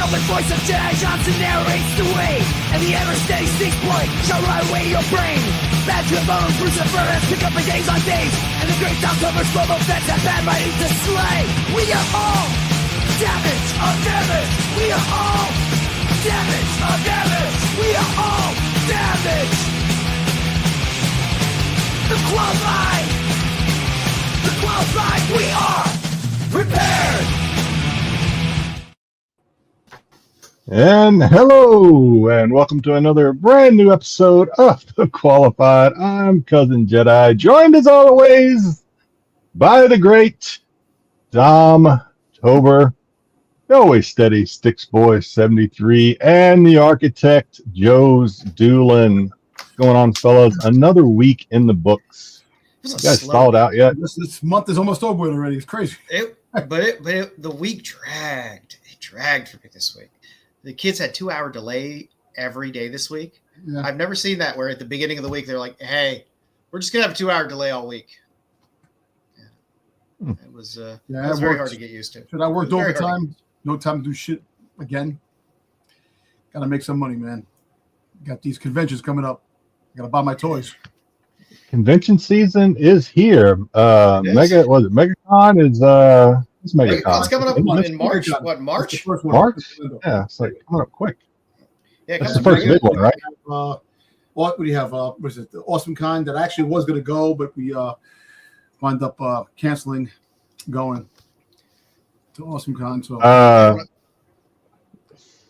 velvet voice of Jedi Johnson narrates the way, and the ever-steady Styx point shall ride away your brain. Badge your bones, Lucifer, pick up for days on days, and the great October's global feds have bad writing to slay. We are all damage of damage. We are all damage of damage. We are all damage. The qualified, we are prepared. And hello, and welcome to another brand new episode of The Qualified. I'm Cousin Jedi, joined as always by the great Dom Tober, the always steady Styx Boy 73, and the architect joesduelin. What's going on, fellas? Another week in the books. You guys stalled out yet? This month is almost over with already. It's crazy. The week dragged. It dragged for me this week. The kids had 2-hour delay every day this week. Yeah. I've never seen that where at the beginning of the week they're like, "Hey, we're just gonna have a 2-hour delay all week." Yeah. It was very hard to get used to. Should I worked overtime? No time to do shit again. Gotta make some money, man. Got these conventions coming up. Gotta buy my toys. Convention season is here. MegaCon is it's MegaCon. It's coming up in March. What, March? March? Yeah, it's like coming up quick. Yeah, it's the first big one, right? What do you have? Was it the Awesome Con that actually was going to go, but we wound up canceling going to Awesome Con. So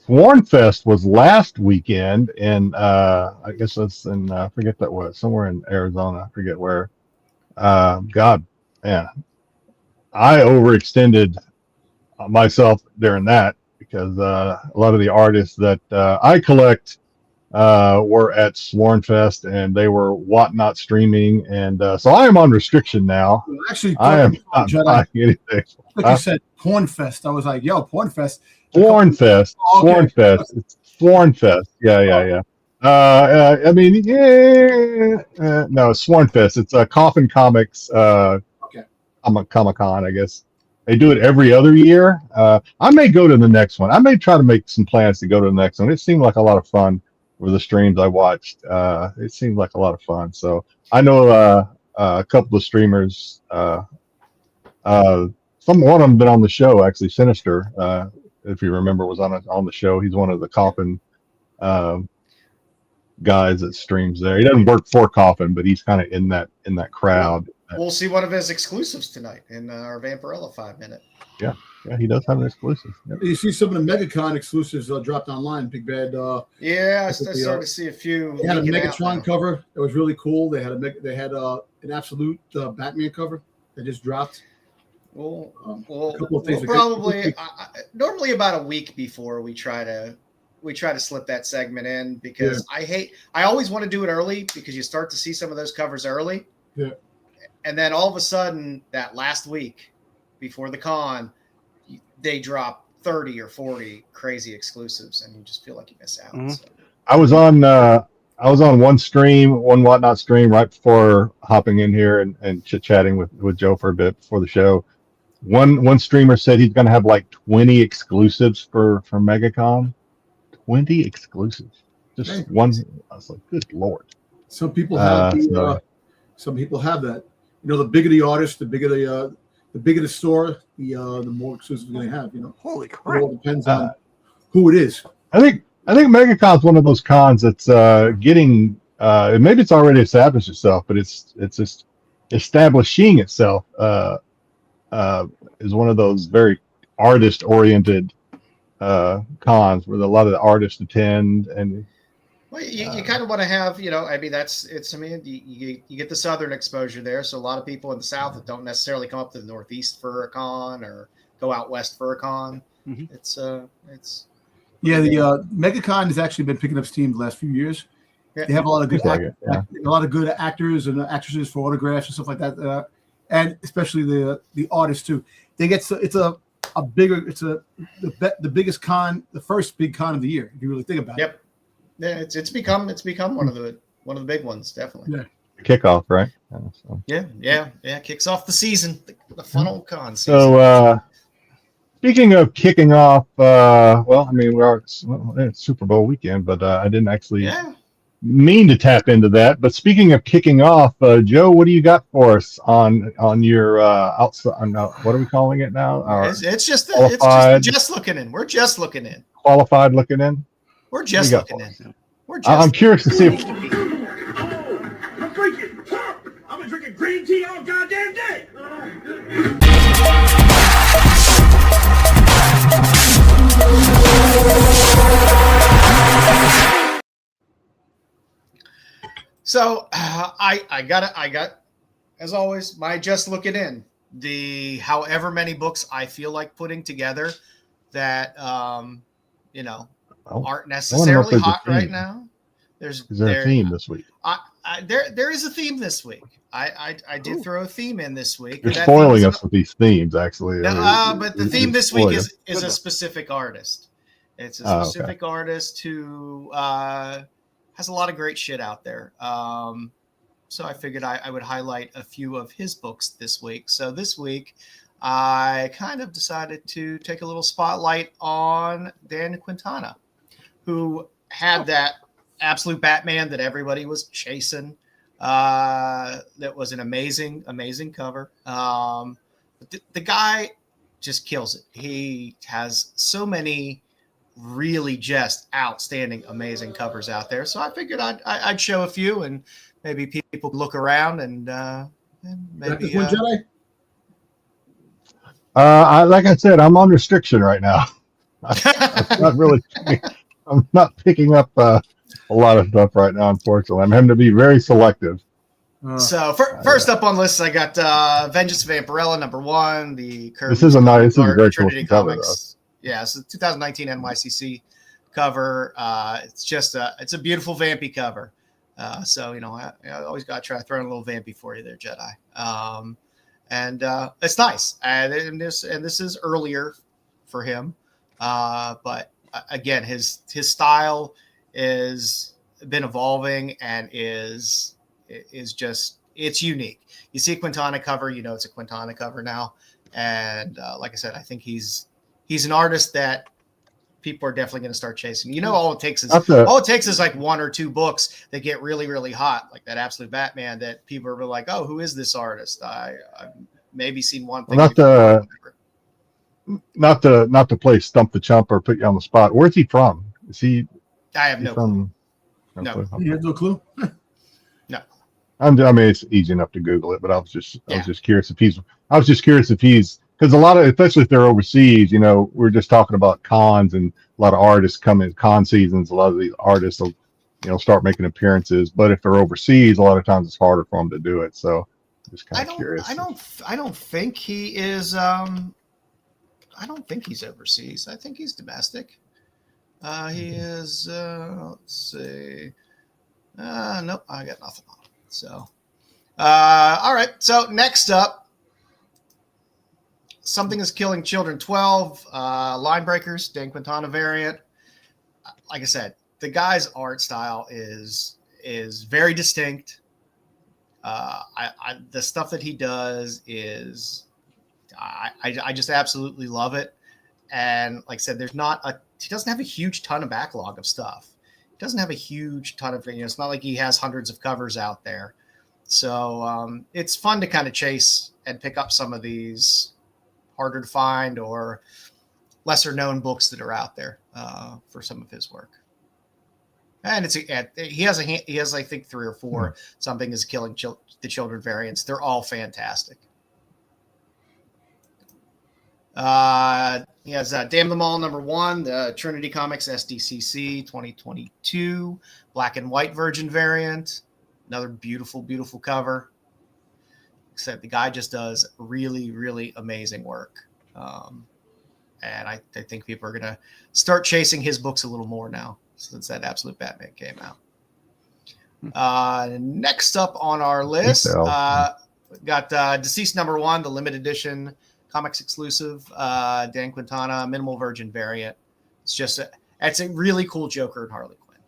Sworn Fest was last weekend, and I guess that's in I forget that was somewhere in Arizona. I forget where. God, man, I overextended myself during that because a lot of the artists that I collect were at Sworn Fest, and they were whatnot streaming, and so I am on restriction now. Well, actually, I am not buying anything. Like you said, Porn Fest. I was like, "Yo, Porn Fest." Sworn Fest. Sworn Fest. It's Sworn Fest. Yeah. I mean, no, Sworn Fest. It's a Coffin Comics Comic-Con, I guess. They do it every other year. I may go to the next one. I may try to make some plans to go to the next one. It seemed like a lot of fun with the streams I watched. It seemed like a lot of fun. So I know a couple of streamers. One of them been on the show, actually, Sinister. If you remember, was on the show. He's one of the Coffin guys that streams there. He doesn't work for Coffin, but he's kind of in that crowd. We'll see one of his exclusives tonight in our Vampirella 5-minute. Yeah, he does have an exclusive. Yep. You see some of the MegaCon exclusives dropped online. Big Bad. I started to see a few. They had a Megatron cover that was really cool. They had an absolute Batman cover that just dropped. Well, probably normally about a week before we try to slip that segment in because I always want to do it early because you start to see some of those covers early. Yeah. And then all of a sudden that last week before the con, they drop 30 or 40 crazy exclusives and you just feel like you miss out. Mm-hmm. So. I was on one whatnot stream right before hopping in here and chit-chatting with Joe for a bit before the show. One streamer said he's going to have like 20 exclusives for MegaCon. 20 exclusives. Just one. I was like, good Lord. Some people have some people have that. You know, the bigger the artist, the bigger the store, the more exclusives they're going to have. You know, holy crap! It all depends on who it is. I think MegaCon is one of those cons that's getting. Maybe it's already established itself, but it's just establishing itself. Is one of those very artist-oriented cons where a lot of the artists attend, and you kind of want to have, you get the southern exposure there, so a lot of people in the south that don't necessarily come up to the northeast for a con or go out west for a con. Mm-hmm. It's the MegaCon has actually been picking up steam the last few years. Yeah. They have a lot of good actors and actresses for autographs and stuff like that. And especially the artists too. They get the biggest con, the first big con of the year, if you really think about it. Yep. Yeah, it's become one of the big ones, definitely. Yeah. Kickoff, right? So. Yeah. Kicks off the season, the funnel con season. So Speaking of kicking off, well, I mean, it's Super Bowl weekend, but I didn't actually mean to tap into that. But speaking of kicking off, Joe, what do you got for us on your outside? What are we calling it now? It's just looking in. We're just looking in. Qualified looking in. We're just looking in. I'm curious to see if. I'm drinking green tea all goddamn day. So I got as always my just looking in the however many books I feel like putting together that aren't necessarily hot right now. Is there a theme this week? There is a theme this week. I did throw a theme in this week. You're spoiling us with these themes, actually. But the theme this week is a specific artist. It's a specific artist who has a lot of great shit out there. So I figured I would highlight a few of his books this week. So this week, I kind of decided to take a little spotlight on Dan Quintana, who had that absolute Batman that everybody was chasing. That was an amazing, amazing cover. But the guy just kills it. He has so many really just outstanding, amazing covers out there. So I figured I'd show a few, and maybe people could look around and maybe. Jedi? Like I said, I'm on restriction right now. I'm not picking up a lot of stuff right now, unfortunately. I'm having to be very selective. So first up on lists, I got Vengeance of Vampirella #1. This is a great Trinity Comics. Yeah, it's a 2019 NYCC cover. It's a beautiful vampy cover. So I always got to try to throw in a little vampy for you there, Jedi. And it's nice. And this is earlier for him, but again, his style is been evolving and is just, it's unique. You see a Quintana cover, it's a Quintana cover now. And like I said, I think he's an artist that people are definitely going to start chasing. All it takes is like one or two books that get really, really hot, like that Absolute Batman, that people are like, oh, who is this artist? I've maybe seen one thing. Not to play Stump the Chump or put you on the spot. Where's he from? Is he? I have no clue. No. You have no clue? No. I mean, it's easy enough to Google it, but I was just curious if he's because a lot of, especially if they're overseas, we're just talking about cons and a lot of artists come in con seasons. A lot of these artists will, start making appearances, but if they're overseas, a lot of times it's harder for them to do it. So I'm just kind of curious. I don't think he is. I don't think he's overseas. I think he's domestic. He is. Let's see. Nope, I got nothing on it. So, all right. So next up, Something is Killing Children 12, Line Breakers, Dan Quintana variant. Like I said, the guy's art style is very distinct. The stuff that he does is, I just absolutely love it. And like I said, he doesn't have a huge ton of backlog of stuff. He doesn't have a huge ton of, it's not like he has hundreds of covers out there. So it's fun to kind of chase and pick up some of these harder to find or lesser known books that are out there for some of his work. And he has I think 3 or 4 Something is Killing the Children variants. They're all fantastic. He has Damn Them All #1, the Trinity Comics SDCC 2022 black and white version variant. Another beautiful, beautiful cover. Except the guy just does really, really amazing work. And I think people are going to start chasing his books a little more now since that Absolute Batman came out. Next up on our list, got Deceased #1, the limited edition comics exclusive, Dan Quintana, minimal version variant. It's a really cool Joker and Harley Quinn.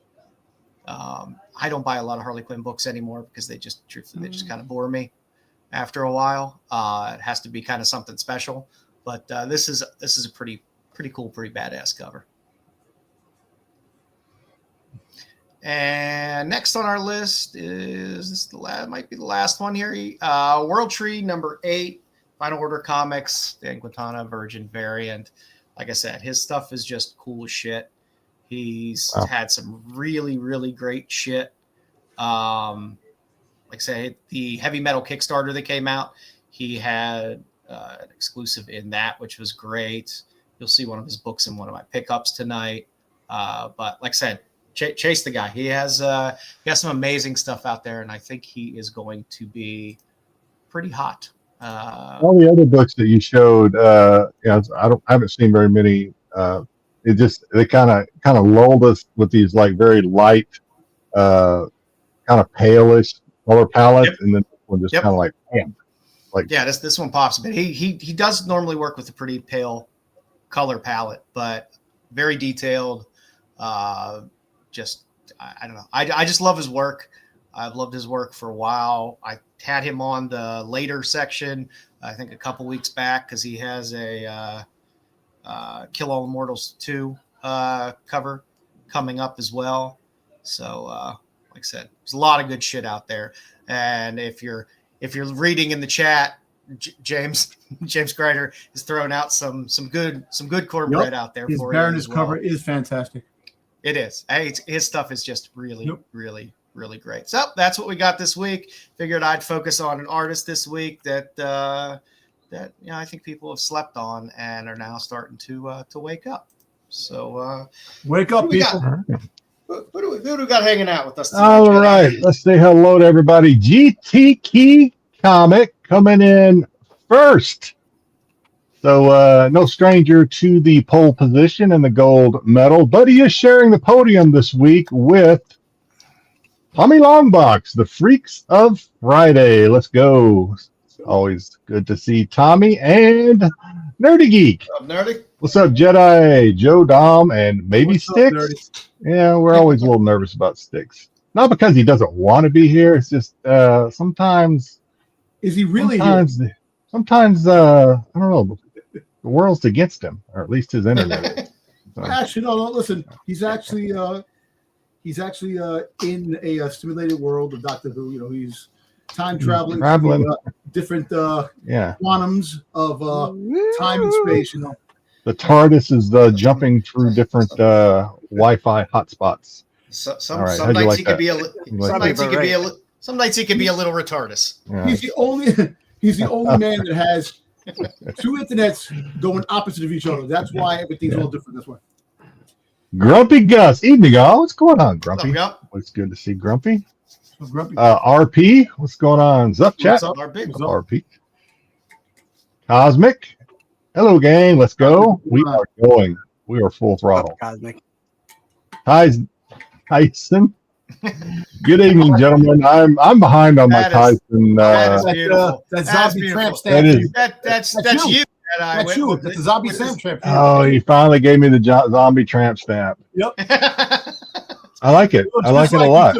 I don't buy a lot of Harley Quinn books anymore because they just kind of bore me after a while. It has to be kind of something special. But this is a pretty cool, pretty badass cover. And next on our list is this might be the last one here. World Tree number 8, Final Order Comics, Dan Quintana Virgin variant. Like I said, his stuff is just cool as shit. He's had some really, really great shit. Like I said, the Heavy Metal Kickstarter that came out, he had an exclusive in that, which was great. You'll see one of his books in one of my pickups tonight. But like I said, chase the guy. He has some amazing stuff out there, and I think he is going to be pretty hot. All the other books that you showed, I haven't seen very many. They kind of lulled us with these like very light, kind of palish color palette, and then this one just kind of like, bam. Like, yeah, this one pops. But he does normally work with a pretty pale color palette, but very detailed. I don't know. I just love his work. I've loved his work for a while. I had him on the later section, I think a couple weeks back, because he has a Kill All Immortals 2 cover coming up as well. So, like I said, there's a lot of good shit out there. And if you're reading in the chat, James Grider is throwing out some good cornbread out there his for you. His Baroness cover is fantastic. It is. His stuff is just really, really, really great. So that's what we got this week. Figured I'd focus on an artist this week that I think people have slept on and are now starting to wake up. So wake up, people. Who do we got hanging out with us tonight? All right, let's say hello to everybody. GT Key Comic coming in first. So no stranger to the pole position and the gold medal, but he is sharing the podium this week with Tommy Longbox, the Freaks of Friday. Let's go. It's always good to see Tommy and Nerdy Geek. What's up, Nerdy? What's up, Jedi, Joe, Dom, and maybe Styx? Yeah, we're always a little nervous about Styx. Not because he doesn't want to be here. It's just sometimes. Is he really here? Sometimes I don't know. The world's against him, or at least his internet. So. Actually, no. Listen, he's actually in a simulated world of Doctor Who. You know, he's time traveling. Different quantums of time and space. You know, the TARDIS is jumping through different Wi-Fi hotspots. Some nights he could be a little retardus. Yeah. He's the only man that has two internets going opposite of each other. That's why everything's all different. That's why. Grumpy Gus, evening all. What's going on, Grumpy? What's up, it's good to see Grumpy. What's Grumpy? RP, what's going on? Zup chat. What's up, RP? What's up? RP. Cosmic. Hello, gang. Let's go. We are going. We are full throttle. Cosmic. Tyson. Good evening, gentlemen. I'm behind on my Tyson. That is beautiful. That zombie tramp That is. That's you. That's you. That's the zombie Sam tramp. Oh, he finally gave me the zombie tramp stamp. Yep. I like it. I like it a lot.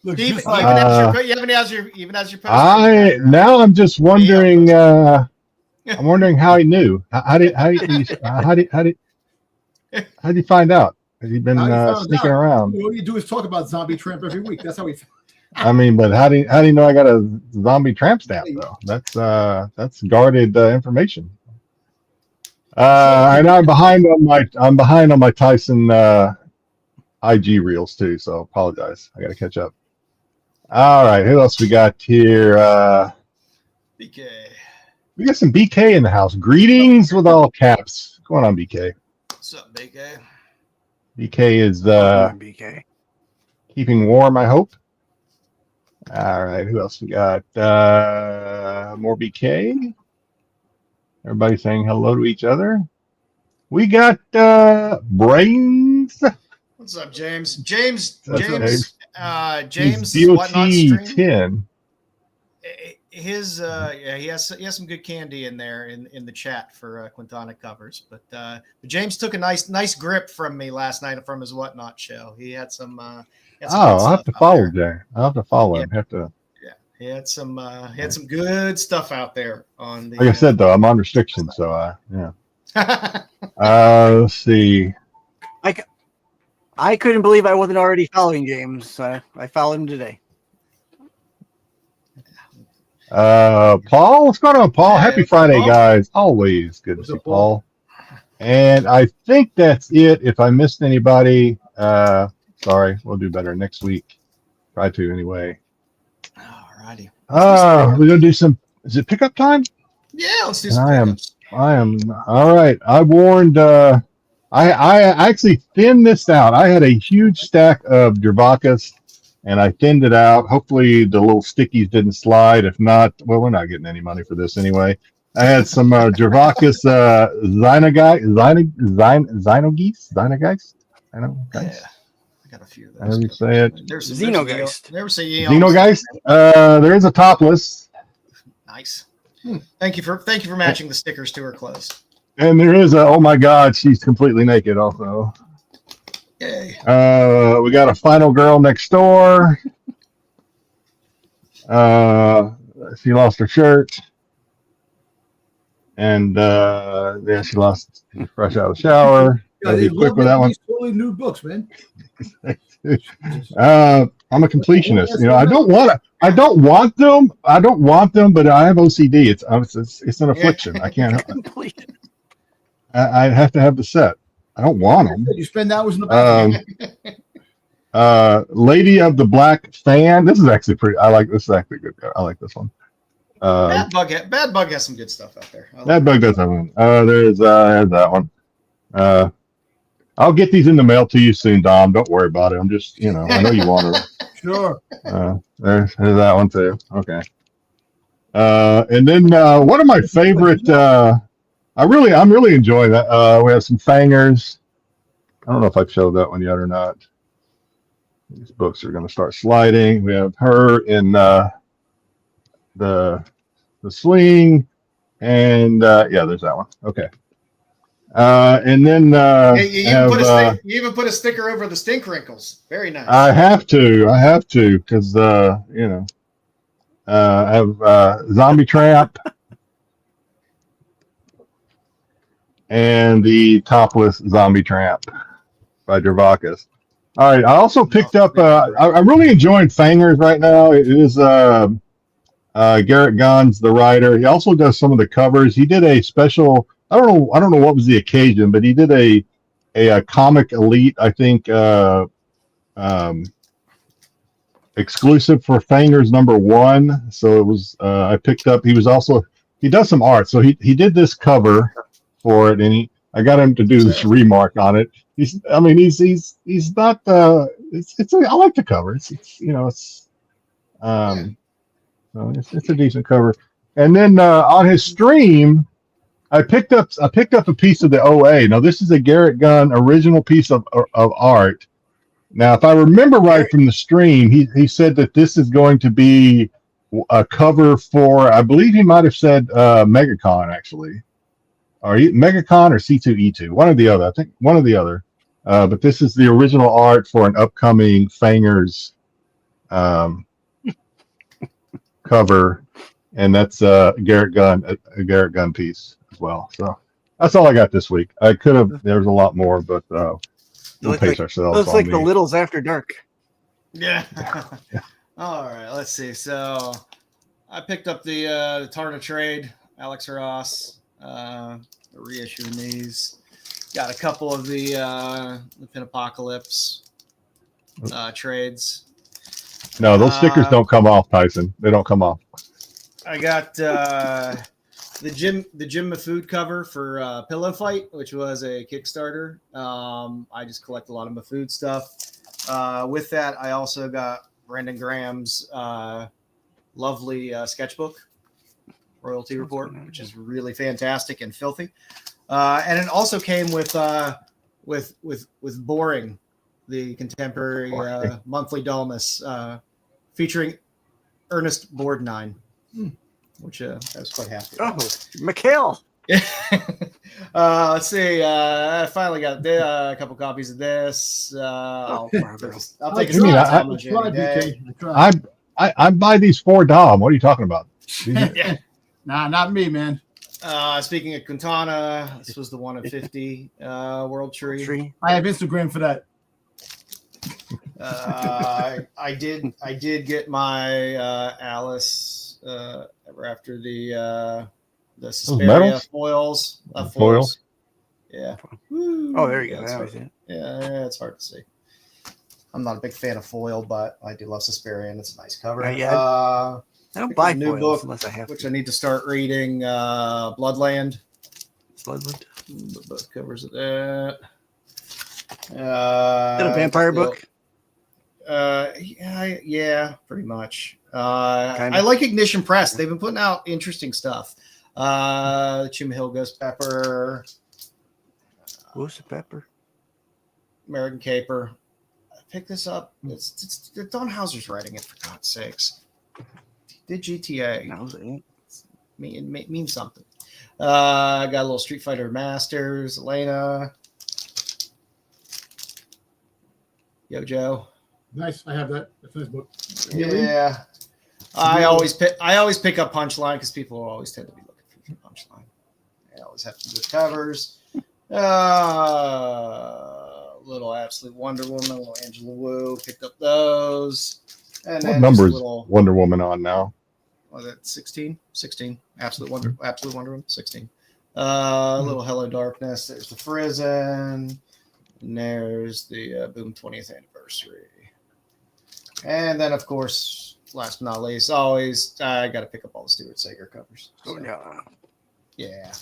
Even as your poster. Now I'm just wondering. I'm wondering how he knew. How did he find out? Has he been sneaking around? All you do is talk about zombie tramp every week. That's how we. I mean, but how do you know I got a zombie tramp stamp though? That's guarded information. And I'm behind on my Tyson IG reels too, so apologize. I got to catch up. All right, who else we got here? BK. We got some BK in the house. Greetings with all caps. What's going on, BK? What's up, BK? BK is BK. keeping warm, I hope. All right, who else we got? More BK. Everybody saying hello to each other. We got Brains. What's up, James? James DOT Whatnot stream. 10. He has some good candy in there in the chat for Quintana covers, but James took a nice grip from me last night from his Whatnot show. He had some. I'll have to follow Jay. I'll have to follow him. He had some good stuff out there on the. Like I said, though, I'm on restriction, so yeah. Let's see. I couldn't believe I wasn't already following James. I followed him today. Paul, what's going on, Paul? Hey, Happy Friday, Paul. guys. Always good to see Paul. And I think that's it. If I missed anybody, sorry, we'll do better next week. Try to anyway. Alrighty. We're gonna do some. Is it pickup time? Yeah, let's do some pickups. I am all right. I warned. I actually thinned this out. I had a huge stack of Dravacus, and I thinned it out. Hopefully, the little stickies didn't slide. If not, well, we're not getting any money for this anyway. I had some Dravacus Xynogeist. I know. Yeah, I got a few of those. However you say it. There's Xenogeist. Never say Xenogeist. There is a topless. Nice. Thank you for matching the stickers to her clothes. And there is oh my God, she's completely naked also. Yay. We got a final girl next door. She lost her shirt. And yeah, she lost fresh out of the shower. Gotta be quick with that one. Totally new books, man. I'm a completionist. You know, I don't want them, but I have OCD. It's an affliction. I can't. I have to have the set. I don't want them. You spend hours in the bathroom. Lady of the Black Fan. This is actually pretty. I like this. Is actually good. I like this one. Bad Bug has some good stuff out there. Bad Bug does have one. There's that one. I'll get these in the mail to you soon, Dom. Don't worry about it. I'm just, I know you want them. Sure. There's that one too. Okay. And then one of my favorite. I'm really enjoying that. We have some Fangers. I don't know if I've showed that one yet or not. These books are going to start sliding. We have her in the sling, and yeah, there's that one. Okay. And then you even put a sticker over the stink wrinkles. Very nice. I have to, because I have Zombie Tramp and the topless Zombie Tramp by Dravacus. All right, I also picked up. I'm really enjoying Fangers right now. It is Garrett Gahn's the writer. He also does some of the covers. He did a special. I don't know what was the occasion, but he did a Comic Elite, I think, exclusive for Fangers #1. So it was I picked up. He does some art. So he did this cover for it, and I got him to do this remark on it. He's not. I like the cover. It's a decent cover. And then on his stream, I picked up a piece of the OA. Now this is a Garrett Gahn original piece of art. Now, if I remember right from the stream, he said that this is going to be a cover for, I believe he might have said MegaCon actually, or MegaCon or C2E2, one or the other. I think one or the other. But this is the original art for an upcoming Fangers cover, and that's a Garrett Gahn piece as well. So that's all I got this week. I could have. There's a lot more, but we'll pace ourselves. Looks like the Littles After Dark. Yeah. All right. Let's see. So I picked up the Tarna trade, Alex Ross, reissuing these. Got a couple of the Pin Apocalypse trades. No, those stickers don't come off, Tyson. They don't come off. I got the Jim Mafood cover for Pillow Fight, which was a Kickstarter. I just collect a lot of Mafood stuff. With that, I also got Brandon Graham's lovely sketchbook, Royalty Report, which is really fantastic and filthy. And it also came with Boring, the contemporary monthly dullness, featuring Ernest Borgnine, which I was quite happy about. Oh, Mikhail. Let's see. I finally got a couple copies of this. I'll take it. I buy these for Dom. What are you talking about? Yeah. Nah, not me, man. Speaking of Quintana, this was the one of 50 World Tree. I have Instagram for that. I did get my Alice ever after the Suspiria foils. Foils. Yeah. Oh, there you go. That was it. Yeah, it's hard to see. I'm not a big fan of foil, but I do love Suspiria, and it's a nice cover. I don't buy a new foils book unless I have which to. I need to start reading. Bloodland. Bloodland. Both covers of that. Is that a vampire book? Yeah, pretty much. I like Ignition Press. They've been putting out interesting stuff. Chimhill Ghost Pepper. Ghost Pepper. American Caper. I picked this up. It's Don Hauser's writing it, for God's sakes. Did GTA. It means something. I got a little Street Fighter Masters, Elena. Yo, Joe. Nice. I have that. That's a nice book. Yeah. I always pick up Punchline because people always tend to be looking for Punchline. I always have to do covers. Little Absolute Wonder Woman, little Angela Wu, picked up those. And what number is Wonder Woman on now? Was it 16? 16. Absolute Wonder Woman, 16. Little Hello Darkness. There's the Frizzen. And there's the Boom 20th anniversary. And then, of course, last but not least, always I got to pick up all the Stuart Sager covers. So, yeah.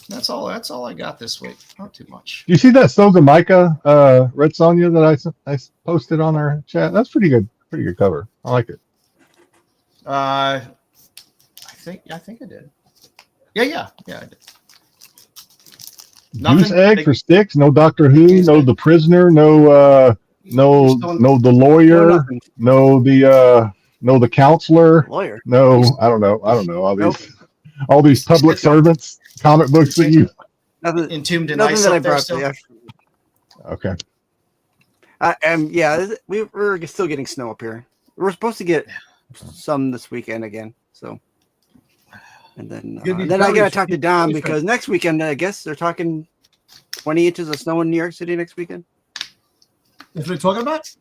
That's all I got this week. Not too much. You see that Soga Micah Red Sonja that I posted on our chat? That's pretty good. Pretty good cover. I like it. I think I did. Yeah, I did. Goose egg for Styx. No Doctor Who. No The Prisoner. No the lawyer. No the counselor. Lawyer. No, I don't know. All these public servants. Comic books that you Entombed in nothing Ice that I up there brought. still. Okay. And yeah, we're still getting snow up here. We're supposed to get some this weekend again. So, and then I gotta talk to Don because next weekend I guess they're talking 20 inches of snow in New York City next weekend. That's what they're talking about?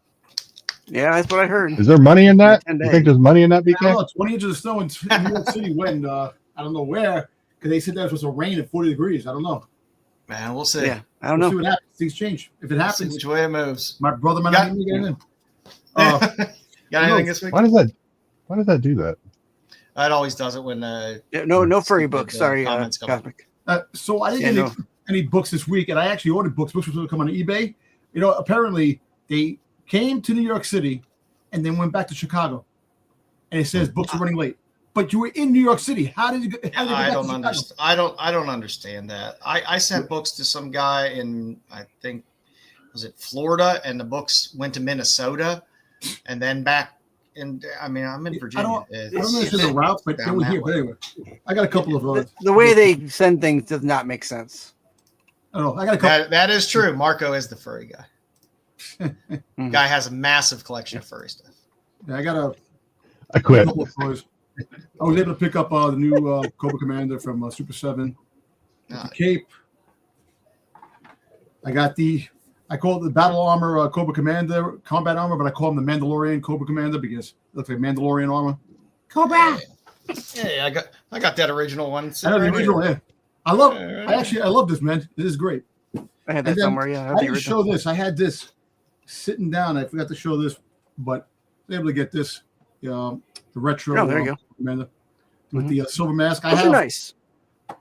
Yeah, that's what I heard. Is there money in that? You think there's money in that, BK? I don't know. 20 inches of snow in New York City when I don't know where. Because they said that it was supposed to rain at 40 degrees. I don't know. Man, we'll see. Yeah, I don't know. See what happens. Things change. If it happens, which way it moves. My brother might not even get in. Got anything this week? Why does that do that? It always does it when no furry books. Sorry, Cosmic. So I didn't get any books this week, and I actually ordered books. Books were supposed to come on eBay. You know, apparently they came to New York City and then went back to Chicago, and it says books are running late. But you were in New York City. How did you get? I don't understand. I don't understand that. I sent books to some guy in I think was it Florida, and the books went to Minnesota, and then back. And I mean, I'm in Virginia. I don't know if it's a route, but they were here. But anyway, I got a couple of the way they send things does not make sense. I don't know. I got a couple. That is true. Marco is the furry guy. Guy has a massive collection of furry stuff. Yeah, I quit. I was able to pick up the new Cobra Commander from Super 7. The cape. I call it the Battle Armor Cobra Commander, Combat Armor, but I call him the Mandalorian Cobra Commander because it looks like Mandalorian armor. Cobra! Yeah, I got that original one. I know the original, yeah. I love this, man. This is great. I had that somewhere, yeah. I didn't show this. I had this sitting down. I forgot to show this, but I was able to get this. The retro there you go. Commander with the silver mask. Those are nice.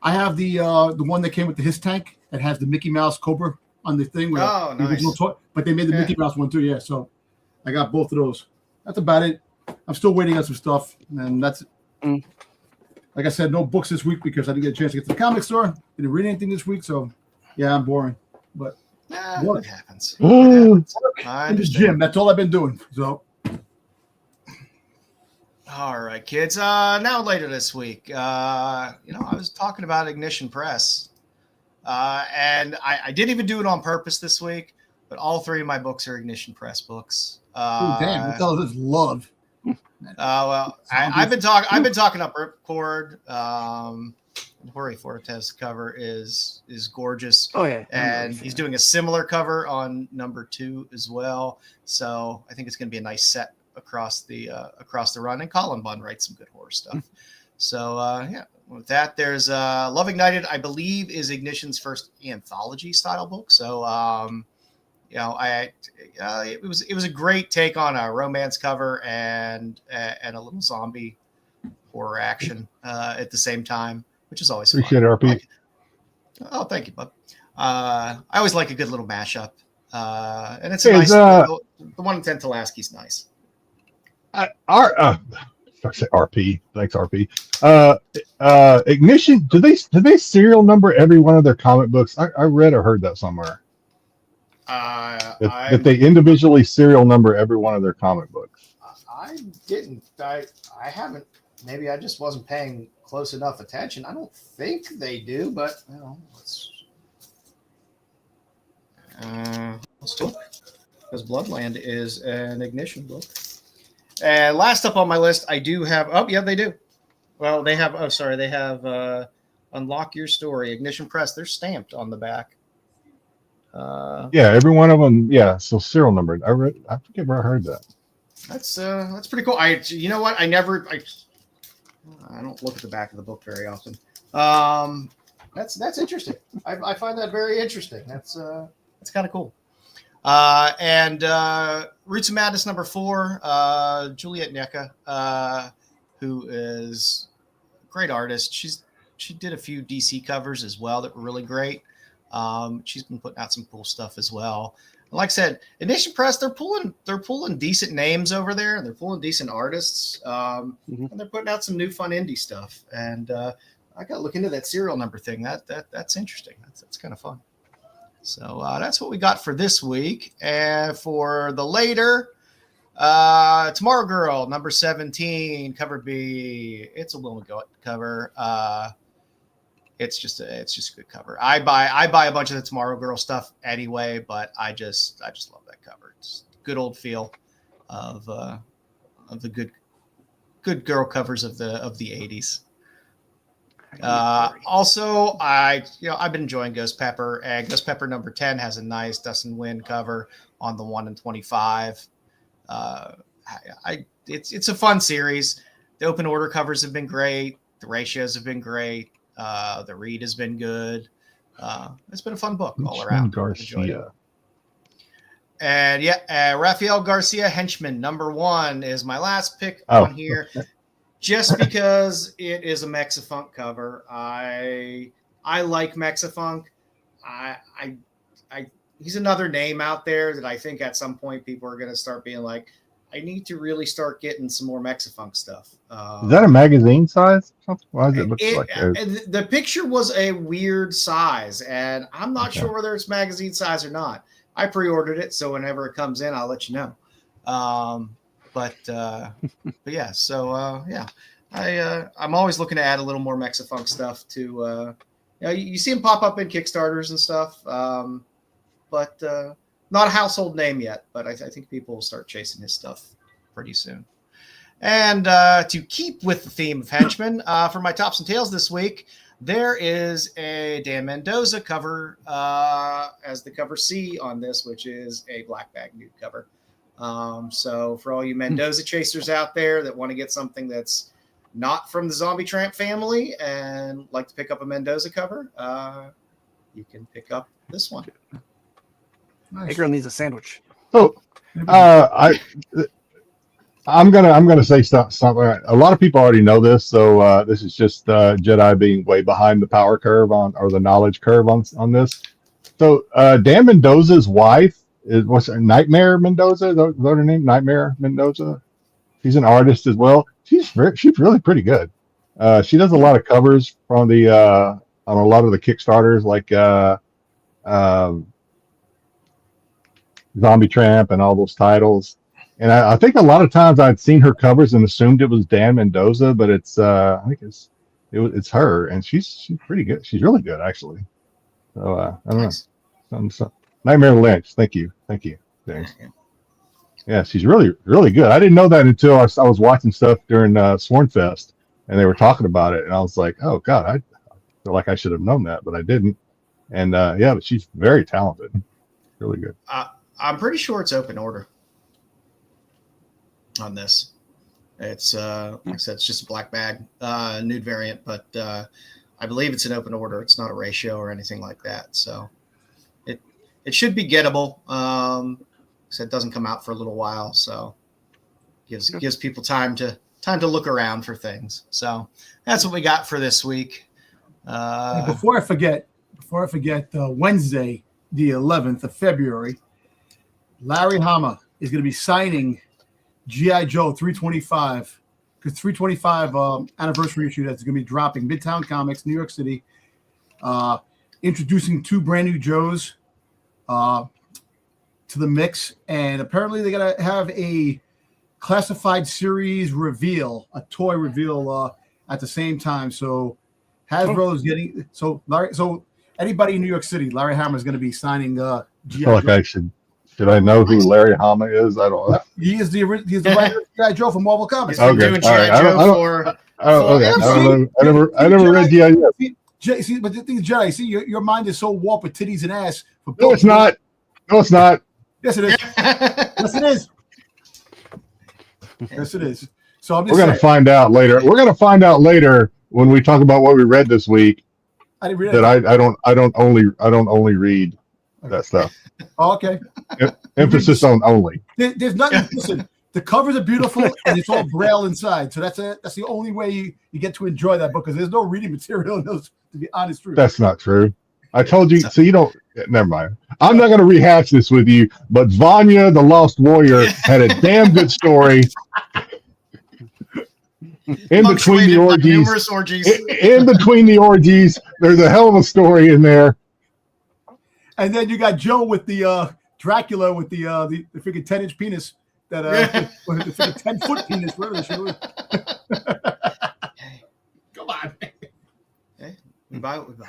I have the one that came with the his tank that has the Mickey Mouse Cobra on the thing. The original toy, but they made the Mickey Mouse one too. Yeah, so I got both of those. That's about it. I'm still waiting on some stuff, and that's it. Like I said, no books this week because I didn't get a chance to get to the comic store. Didn't read anything this week, so yeah, I'm boring. But what happens? In the gym. That's all I've been doing. So. All right, kids. Now later this week, I was talking about Ignition Press, and I didn't even do it on purpose this week, but all three of my books are Ignition Press books. Damn, that's all this love. Well, I've been talking up Ripcord. Jorge Fortes cover is gorgeous. Oh yeah, and he's doing a similar cover on number 2 as well. So I think it's going to be a nice set across the run. And Colin Bunn writes some good horror stuff. So yeah, with that, there's Love Ignited. I believe is Ignition's first anthology style book. So it was a great take on a romance cover and a little zombie horror action at the same time, which is always appreciate fun. it, RP. Oh, thank you, bud. I always like a good little mashup, and it's a nice. The one in Tentalaski's nice. I say RP. Thanks, RP. Ignition. Do they serial number every one of their comic books? I read or heard that somewhere. If they individually serial number every one of their comic books. I didn't. I haven't. Maybe I just wasn't paying close enough attention. I don't think they do, but let's look, because Bloodland is an Ignition book. And last up on my list, I do have. Oh, yeah, they do. Well, they have. Oh, sorry, they have Unlock Your Story, Ignition Press. They're stamped on the back. Yeah, every one of them. Yeah, so serial numbered. I forget where I heard that. That's pretty cool. You know what? I don't look at the back of the book very often. That's interesting. I find that very interesting. That's kind of cool. And Roots of Madness number 4, Juliet Nyeka, who is a great artist. She did a few DC covers as well that were really great. She's been putting out some cool stuff as well. Like I said, Ignition Press, they're pulling decent names over there, and they're pulling decent artists, and they're putting out some new fun indie stuff. And I got to look into that serial number thing. That's interesting. That's kind of fun. So that's what we got for this week. And for the later, Tomorrow Girl number 17, cover B. It's a Wilma Goat cover. It's just a good cover. I buy a bunch of the Tomorrow Girl stuff anyway, but I just love that cover. It's a good old feel of the good girl covers of the 80s. Also, I've been enjoying Ghost Pepper, and Ghost Pepper number 10 has a nice Dustin Wynn cover on the 1 in 25. It's a fun series. The open order covers have been great. The ratios have been great. The read has been good. It's been a fun book all around. Garcia. And Rafael Garcia, Henchman number 1 is my last pick on here, just because it is a Mexifunk cover. I like Mexifunk. He's another name out there that I think at some point people are going to start being like, I need to really start getting some more Mexifunk stuff. Is that a magazine size? Why does it look like that? The picture was a weird size, and I'm not sure whether it's magazine size or not. I pre-ordered it, so whenever it comes in, I'll let you know. But yeah, so yeah, I'm always looking to add a little more Mexifunk stuff to. You see him pop up in Kickstarters and stuff, but not a household name yet. But I think people will start chasing his stuff pretty soon. And to keep with the theme of Henchmen, for my tops and tails this week, there is a Dan Mendoza cover as the cover C on this, which is a black bag nude cover. So for all you Mendoza chasers out there that want to get something that's not from the Zombie Tramp family and like to pick up a Mendoza cover, you can pick up this one. Nice. That girl needs a sandwich. So, I'm gonna say something. A lot of people already know this, so this is just Jedi being way behind the power curve or the knowledge curve on this. So Dan Mendoza's wife is Nightmare Mendoza? Is that her name? Nightmare Mendoza. She's an artist as well. She's really pretty good. She does a lot of covers from the on a lot of the Kickstarters, like Zombie Tramp and all those titles. And I think a lot of times I'd seen her covers and assumed it was Dan Mendoza, but I think it's her, and she's pretty good. She's really good, actually. So I don't know. Nightmare Lynch. Thank you, James. Yeah, she's really, really good. I didn't know that until I was watching stuff during Swornfest, and they were talking about it, and I was like, oh God, I feel like I should have known that, but I didn't. And yeah, but she's very talented, really good. I'm pretty sure it's open order on this. It's like I said, it's just a black bag nude variant, but I believe it's an open order. It's not a ratio or anything like that, so it should be gettable. So it doesn't come out for a little while, so gives people time to look around for things. So that's what we got for this week. Before I forget, Wednesday, the 11th of February, Larry Hama is going to be signing G.I. Joe 325, because 325 anniversary issue that's going to be dropping Midtown Comics, New York City, introducing 2 brand new Joes to the mix, and apparently they're going to have a classified series reveal, a toy reveal at the same time. So Hasbro is getting so anybody in New York City, Larry Hama is going to be signing I feel like I should I know who Larry Hama is? I don't know. He's the writer of G.I. Joe for Marvel Comics. He's been doing G.I. Joe I never read G.I. Joe. See, but the thing is, Jedi, see, your mind is so warped with titties and ass. No, it's not. No, it's not. Yes, it is. Yes, it is. Yes, it is. So we're going to find out later. We're going to find out later when we talk about what we read this week. I didn't read that. I don't only read that stuff. Oh, okay. Emphasis on only. There's nothing. Listen, the covers are beautiful and it's all braille inside. So that's the only way you get to enjoy that book, because there's no reading material in those. To be honest, true. That's not true. I told you. So you don't. Never mind. I'm not going to rehash this with you. But Vanya, the Lost Warrior, had a damn good story. In between the orgies, in between the orgies, there's a hell of a story in there. And then you got Joe with the Dracula with the freaking 10-inch penis, that the freaking 10-foot penis, whatever the shit was. Come on. Hey, we buy what we buy.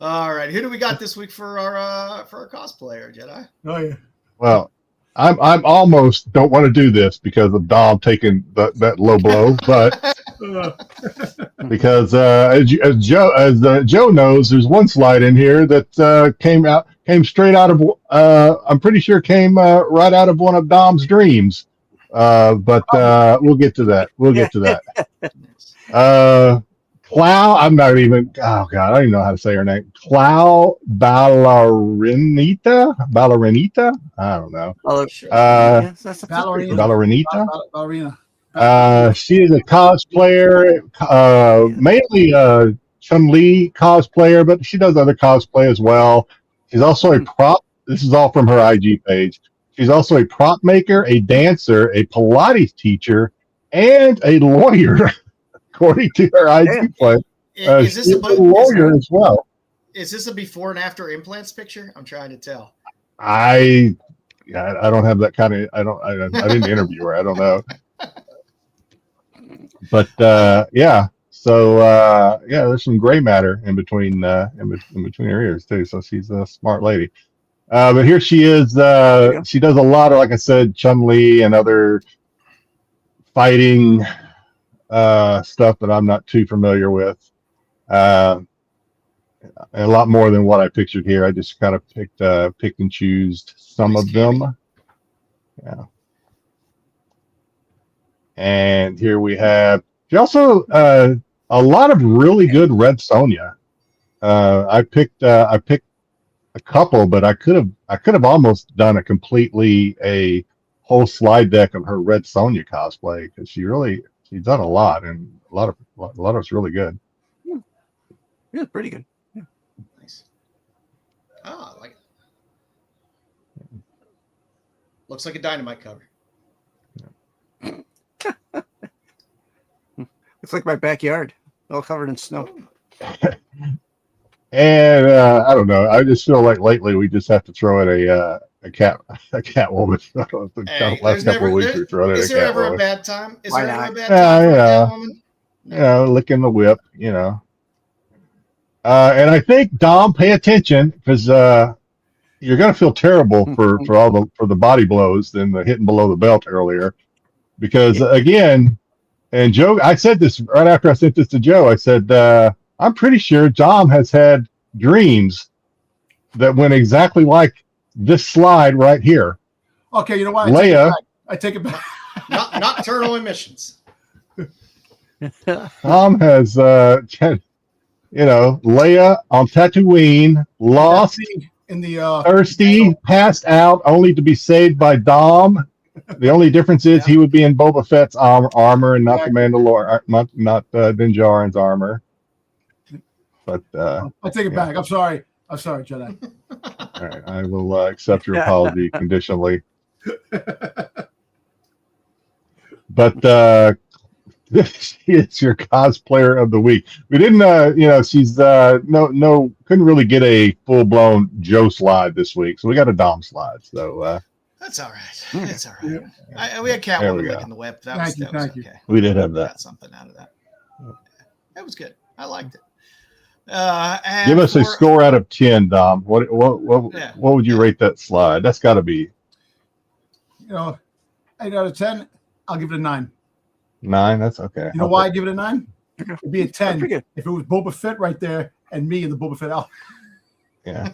All right, who do we got this week for our cosplayer, Jedi? Oh yeah. Well, I'm almost don't want to do this because of Dom taking that low blow, but because as Joe knows, there's one slide in here that came straight out of I'm pretty sure came right out of one of Dom's dreams, but we'll get to that. We'll get to that. Clow, I'm not even. Oh God, I don't even know how to say her name. Clow Ballerinita. I don't know. Ballerina. She is a cosplayer, mainly Chun-Li cosplayer, but she does other cosplay as well. She's also a prop. This is all from her IG page. She's also a prop maker, a dancer, a Pilates teacher, and a lawyer. According to her IG play, is this a lawyer as well? Is this a before and after implants picture? I'm trying to tell. I don't have that kind of. I didn't interview her. I don't know. But yeah. So yeah, there's some gray matter in between her ears too. So she's a smart lady. But here she is. She does a lot of, like I said, Chun-Li and other fighting stuff that I'm not too familiar with. A lot more than what I pictured here. I just kind of picked and choose some of them. Yeah. And here we have also a lot of really good Red Sonja. I picked a couple, but I could have almost done a whole slide deck of her Red Sonja cosplay, because she's done a lot, and a lot of it's really good. Yeah, pretty good. Yeah. Nice. Oh, I like it. Looks like a Dynamite cover. It's like my backyard, all covered in snow. And I don't know. I just feel like lately we just have to throw in a cat woman. I don't know, the last couple of weeks we're throwing in a cat woman. Is there ever a bad time? Is Why there not? ever a bad time for a cat woman? Yeah, licking the whip, you know. And I think, Dom, pay attention, because you're going to feel terrible for the body blows and the hitting below the belt earlier, because again, and Joe, I said this right after I sent this to Joe. I said I'm pretty sure Dom has had dreams that went exactly like this slide right here. Okay, you know what? Leia, I take it back. Nocturnal emissions. Tom has, Leia on Tatooine, lost, in the thirsty, passed out, only to be saved by Dom. The only difference is he would be in Boba Fett's armor and not the Mandalorian, not Din Djarin's armor. But I take it back. I'm sorry, Jedi. All right, I will accept your apology conditionally. But she is your cosplayer of the week. We didn't, she's couldn't really get a full blown Joe slide this week, so we got a Dom slide. So that's all right. That's all right. Yeah. We had Catwoman licking the whip. That was okay. We did have that. Got something out of that. That was good. I liked it. And give us a score out of 10, Dom. What would you rate that slide? That's got to be 8 out of 10. I'll give it a 9. 9. That's okay. You know why I give it a 9? It'd be a 10 if it was Boba Fett right there and me in the Boba Fett outfit. Yeah.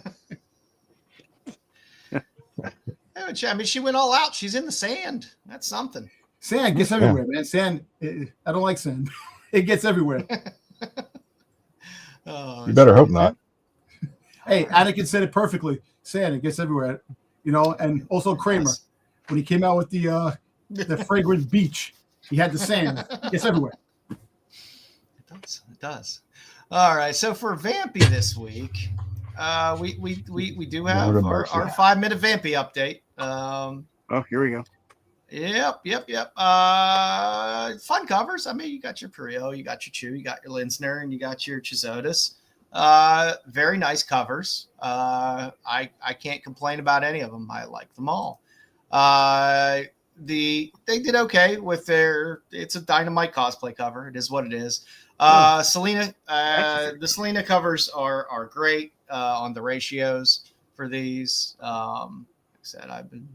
I mean, she went all out. She's in the sand. That's something. Sand gets everywhere, man. Sand. I don't like sand. It gets everywhere. You better hope not. Hey, Anakin said it perfectly. Sand, it gets everywhere. And also Kramer, when he came out with the fragrant beach, he had the sand. It gets everywhere. It does. All right. So for Vampy this week, we do have our 5-minute Vampy update. Here we go. Yep. Fun covers. I mean, you got your Perio, you got your Chew, you got your Linsner, and you got your Chizotis. Very nice covers. I can't complain about any of them. I like them all. They did okay with it's a Dynamite cosplay cover. It is what it is. Selena, the Selena covers are great on the ratios for these. Like I said, I've been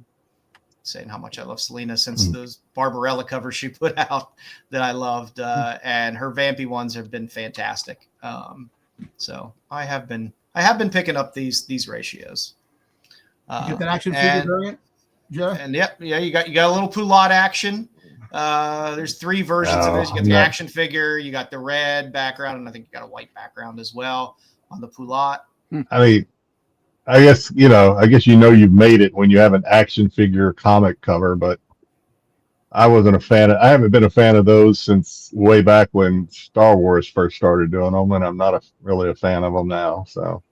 saying how much I love Selena since those Barbarella covers she put out that I loved, and her Vampy ones have been fantastic. So I have been picking up these ratios. You get that action figure variant, Joe? And you got a little Poulat action. There's 3 versions of this. You got the action figure, you got the red background, and I think you got a white background as well on the Poulat. I mean, I guess you've made it when you have an action figure comic cover, but I wasn't a fan I haven't been a fan of those since way back when Star Wars first started doing them, and I'm not really a fan of them now. So,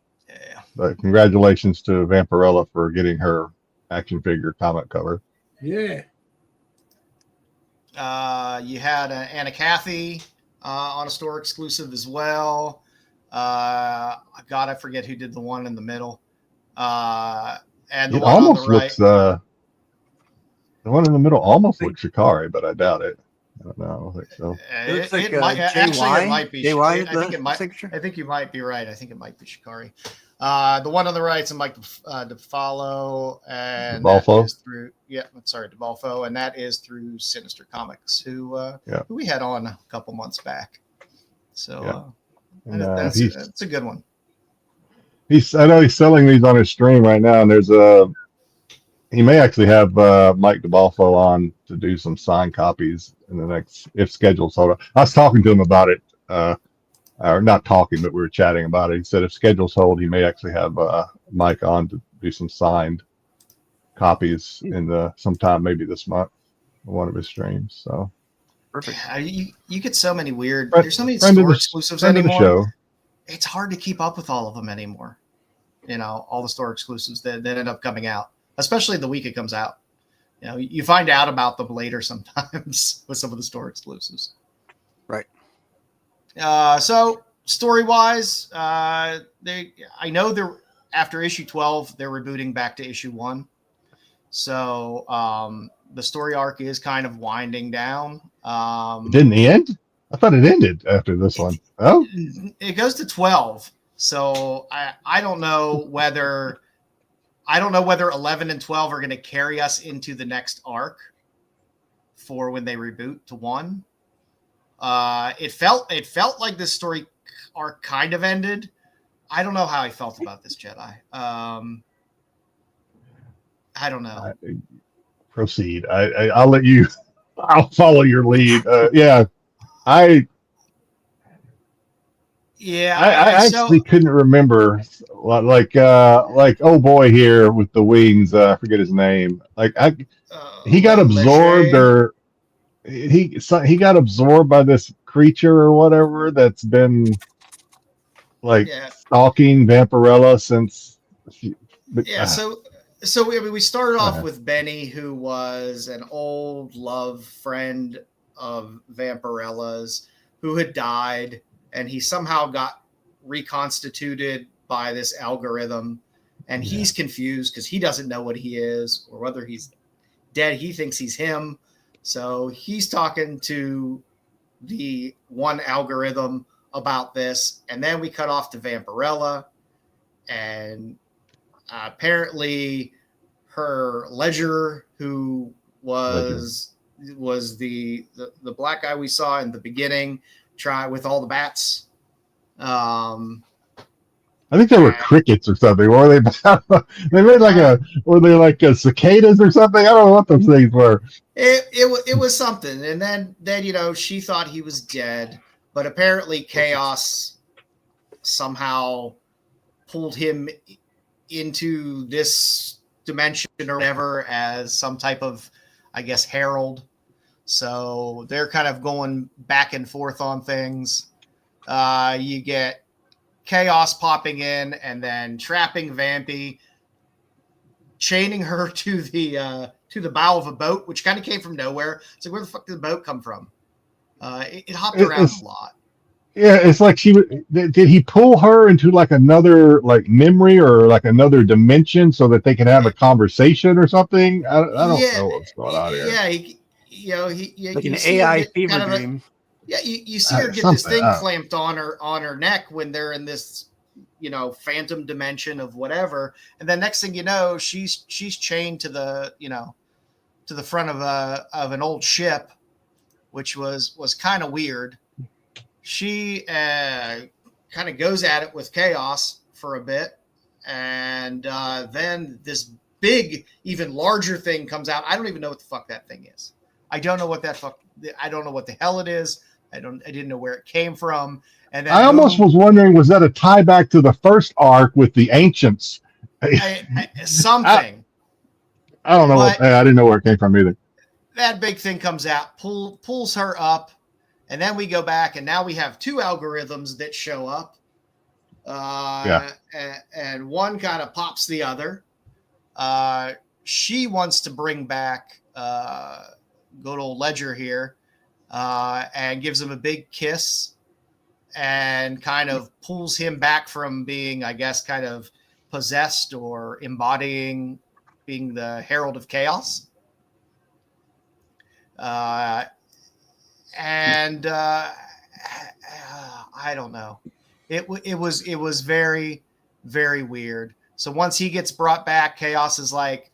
but congratulations to Vampirella for getting her action figure comic cover. Yeah. You had Anna Cathy on a store exclusive as well. I forget who did the one in the middle. And the it one almost on the right. looks the one in the middle almost looks Shikari, but I doubt it. I don't know. I don't think so. It looks like it might be. JY, I think it might. signature? I think you might be right. I think it might be Shikari. The one on the right is Mike DeFallo, and DeBalfo? that is through DeBalfo, and that is through Sinister Comics, who we had on a couple months back. So that's a good one. I know he's selling these on his stream right now, and he may actually have Mike DeBalfo on to do some signed copies in the next, if schedules hold. I was talking to him about it, or not talking, but we were chatting about it. He said if schedules hold, he may actually have Mike on to do some signed copies in sometime maybe this month on one of his streams. So perfect. You get so many weird. There's so many store exclusives anymore. It's hard to keep up with all of them anymore. All the store exclusives that end up coming out, especially the week it comes out. You find out about them later sometimes with some of the store exclusives. Right. So story-wise, I know they're after issue 12, they're rebooting back to issue 1. So the story arc is kind of winding down. Didn't it end? I thought it ended after this one. Oh, it goes to 12. So I don't know whether I don't know whether 11 and 12 are going to carry us into the next arc for when they reboot to 1. It felt like this story arc kind of ended. I don't know how I felt about this Jedi. I don't know. Proceed. I'll let you. I'll follow your lead. Yeah, I actually couldn't remember. Like oh boy here with the wings. I forget his name. He got absorbed, or he got absorbed by this creature or whatever that's been stalking Vampirella since. So we started off with Benny, who was an old love friend of Vampirella's, who had died, and he somehow got reconstituted by this algorithm, and he's confused because he doesn't know what he is or whether he's dead. He thinks he's him, so he's talking to the one algorithm about this, and then we cut off to Vampirella, and apparently her ledger, who was the black guy we saw in the beginning, try with all the bats. I think they were crickets or something. Or they made were they like cicadas or something? I don't know what those things were. It was something, and then she thought he was dead, but apparently Chaos somehow pulled him into this dimension or whatever as some type of, I guess, herald. So they're kind of going back and forth on things. You get Chaos popping in and then trapping Vampy, chaining her to the bow of a boat, which kind of came from nowhere. It's like, where the fuck did the boat come from? It hopped around a lot. Yeah, it's like did he pull her into like another memory or like another dimension so that they can have a conversation or something? I don't know what's going on here. Yeah, like an AI fever dream. You see her get this thing clamped on her neck when they're in this, phantom dimension of whatever, and then next thing you know, she's chained to the front of an old ship, which was kind of weird. She kind of goes at it with Chaos for a bit, and then this big, even larger thing comes out. I don't even know what the fuck that thing is. I don't know what the hell it is. I didn't know where it came from. And then I almost was wondering, was that a tie back to the first arc with the ancients? Something. I don't know. I didn't know where it came from either. That big thing comes out, pulls her up. And then we go back, and now we have two algorithms that show up. And one kind of pops the other. She wants to bring back good old Ledger here and gives him a big kiss and kind of pulls him back from being, I guess, kind of possessed or embodying being the Herald of Chaos. And I don't know. It was very, very weird. So once he gets brought back, Chaos is like,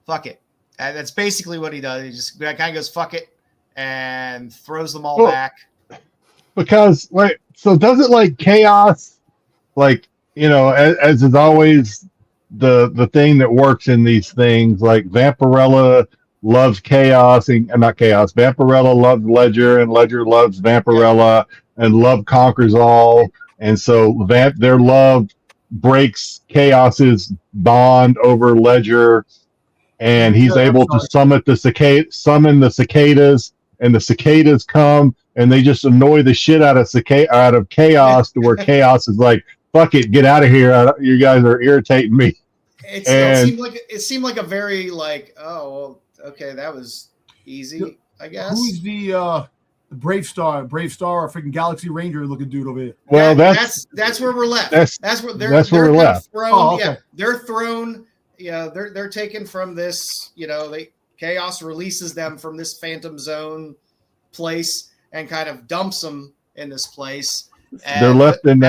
fuck it. And that's basically what he does. He just kind of goes, fuck it, and throws them all back. Because, so does it Chaos, as is always the thing that works in these things, Vampirella loves Chaos, and not Chaos. Vampirella loves Ledger, and Ledger loves Vampirella, and love conquers all. And so their love breaks Chaos's bond over Ledger, and he's able to summon the cicadas, and the cicadas come, and they just annoy the shit out of Chaos to where Chaos is like, "Fuck it, get out of here! You guys are irritating me." It seemed like a very okay, that was easy, I guess. Who's the Brave Star, or freaking Galaxy Ranger looking dude over here? Well, that's where we're left. That's where we're left. Thrown, okay. Yeah, they're thrown. Yeah, they're taken from this. Chaos releases them from this Phantom Zone place and kind of dumps them in this place. And they're left in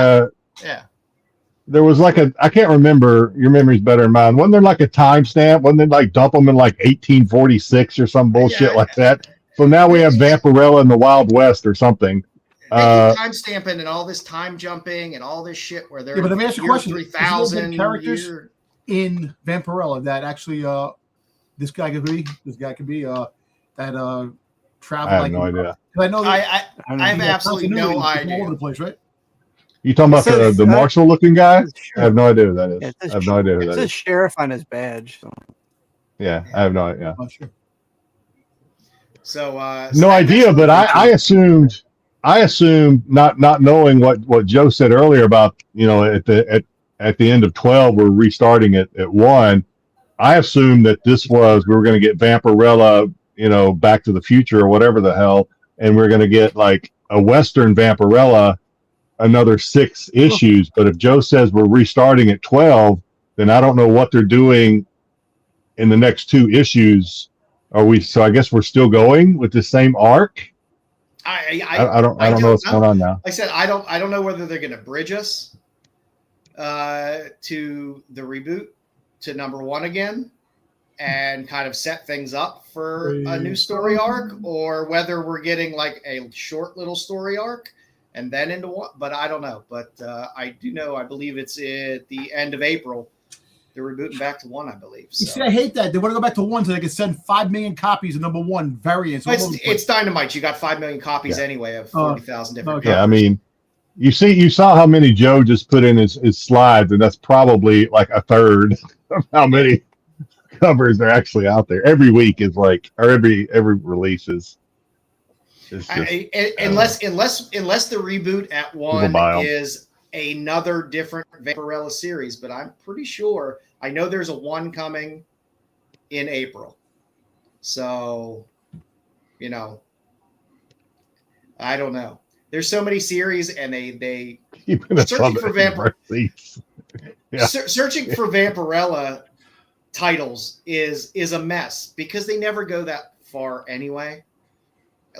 there was like I can't remember. Your memory's better than mine. Wasn't there like a timestamp? Wasn't it like dump them in like 1846 or some bullshit like that? So now we have Vampirella in the Wild West or something. Time stamping and all this time jumping and all this shit where they're but let me ask you a question: 3,000 characters in Vampirella that actually this guy could be that travel. I have no idea. I know I have absolutely no idea. All over the place, right? You talking about the marshal looking guy? I have no idea who that is. I have no idea who that is. It says sheriff on his badge. So. Yeah, I have no idea. Oh, sure. So no idea, but I assumed not knowing what Joe said earlier about, you know, at the end of 12 we're restarting at 1. I assumed that we were going to get Vampirella, you know, Back to the Future or whatever the hell, and we're going to get like a Western Vampirella, another 6 issues. But if Joe says we're restarting at 12, then I don't know what they're doing in the next 2 issues. So I guess we're still going with the same arc. I don't know what's going on now. Like I said, I don't know whether they're going to bridge us to the reboot to number 1 again and kind of set things up for a new story arc, or whether we're getting like a short little story arc and then into 1. But I don't know. But I do know, I believe it's at the end of April. They're rebooting back to 1, I believe. So. You see, I hate that. They want to go back to 1 so they can send 5 million copies of number 1 variants. It's Dynamite. You got 5 million copies anyway of 40,000 different. Yeah, I mean, you saw how many Joe just put in his slides, and that's probably like a third of how many covers are actually out there. Every week is like, or every release is. Just, unless the reboot at 1 is another different Vampirella series, but I'm pretty sure I know there's a 1 coming in April. So, you know, I don't know. There's so many series, and they searching for searching for Vampirella titles is a mess because they never go that far anyway.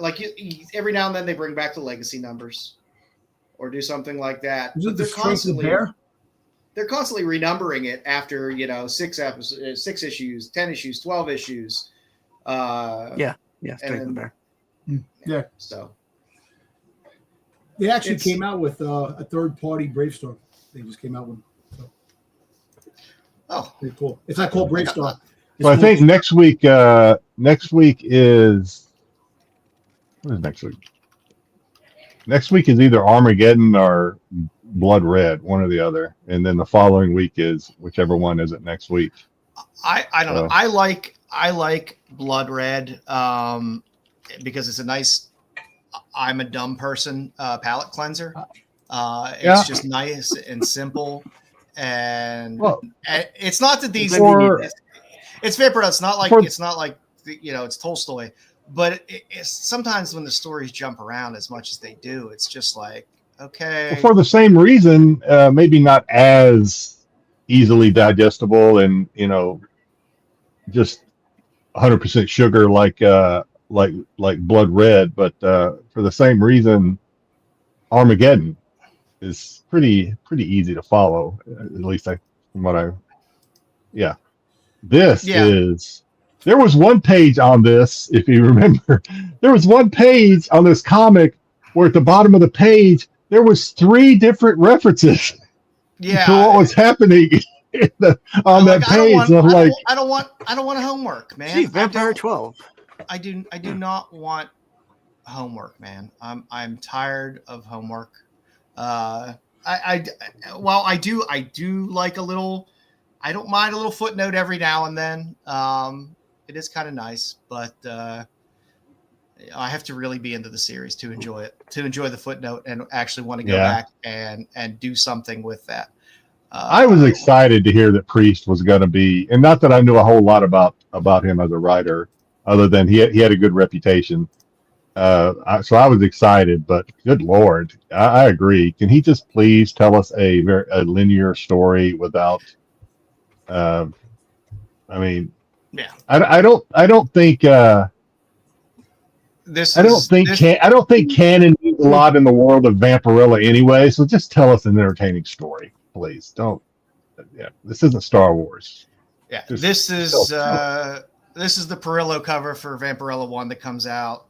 Like every now and then they bring back the legacy numbers or do something like that. But they're constantly renumbering it after, you know, 6 episodes, 6 issues, 10 issues, 12 issues. Yeah. So they actually came out with a third-party Bravestar. They just came out with. So. Oh, pretty cool. It's not called Bravestar. Well, I think next week is. What is next week? Next week is either Armageddon or Blood Red, one or the other, and then the following week is whichever one is it next week. I don't know. I like Blood Red because it's a nice. I'm a dumb person palette cleanser. It's just nice and simple, and it's not that these. It's Vampirella. It's not like you know. It's Tolstoy. But it's sometimes when the stories jump around as much as they do, it's just like, okay. Well, for the same reason, maybe not as easily digestible and, you know, just 100% sugar like Blood Red, but for the same reason, Armageddon is pretty easy to follow. At least This is. There was one page on this, if you remember. There was one page on this comic where at the bottom of the page there was 3 different references to what was happening on that page. I don't want homework, man. Gee, Vampire 12. I do not want homework, man. I'm tired of homework. I do like a little. I don't mind a little footnote every now and then. It is kind of nice, but I have to really be into the series to enjoy it, to enjoy the footnote and actually want to go back and do something with that. I was excited to hear that Priest was going to be, and not that I knew a whole lot about him as a writer, other than he had a good reputation. So I was excited, but good Lord, I agree. Can he just please tell us a linear story without, I mean, yeah, I don't think canon means a lot in the world of Vampirella anyway. So just tell us an entertaining story, please don't. Yeah, this isn't Star Wars. Yeah, this is the Perillo cover for Vampirella 1 that comes out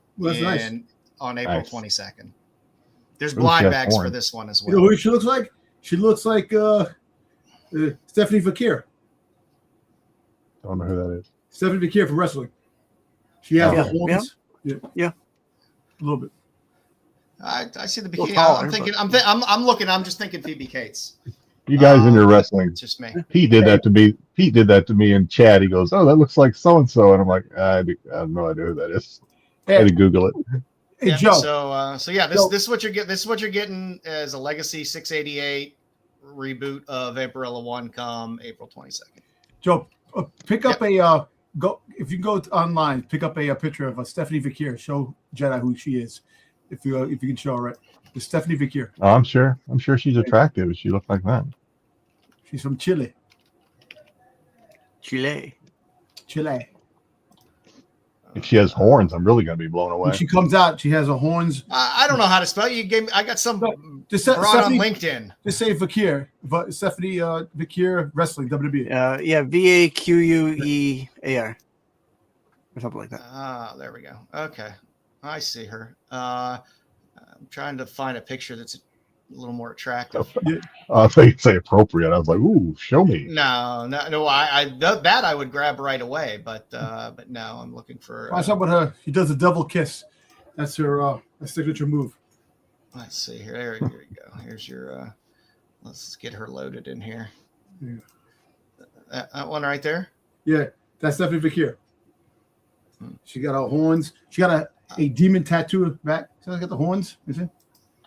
on April 22nd. There's blind bags for this one as well. You know who she looks like? She looks like Stephanie Fakir. I don't know who that is. Stephanie Fakir from wrestling. She has the horns. Yeah. A little bit. I see the bikini. I'm thinking. I'm looking. I'm just thinking Phoebe Cates. You guys in your wrestling. Just me. Pete did that to me. Pete did that to me in chat. He goes, "Oh, that looks like so and so," and I'm like, I have no idea who that is. I had to Google it. Hey, yeah, Joe. So yeah, this is what you're getting. This is what you're getting as a Legacy 688 reboot of Vampirella 1 come April 22nd. Joe, pick up a go if you go online. Pick up a picture of Stephanie Fakir. Show Jedi who she is. If you can show her, right? It's Stephanie Fakir. Oh, I'm sure she's attractive. She looks like that. She's from Chile. Chile. If she has horns, I'm really going to be blown away. When she comes out, she has her horns. I don't know how to spell it. You gave me. I got some broad on LinkedIn. Just say Fakir. Stephanie Fakir Wrestling WWE. Yeah, VAQUEAR or something like that. There we go. Okay, I see her. I'm trying to find a picture that's a little more attractive. I thought you'd say appropriate. I was like, "Ooh, show me." No. I would grab right away, but no, I'm looking for. Watch out with her. She does a double kiss. That's her signature move. Let's see here. There you go. Here's your. Let's get her loaded in here. Yeah. That one right there. Yeah, that's Stephanie Fakir. She got her horns. She got a demon tattoo back. See, I got the horns. You see?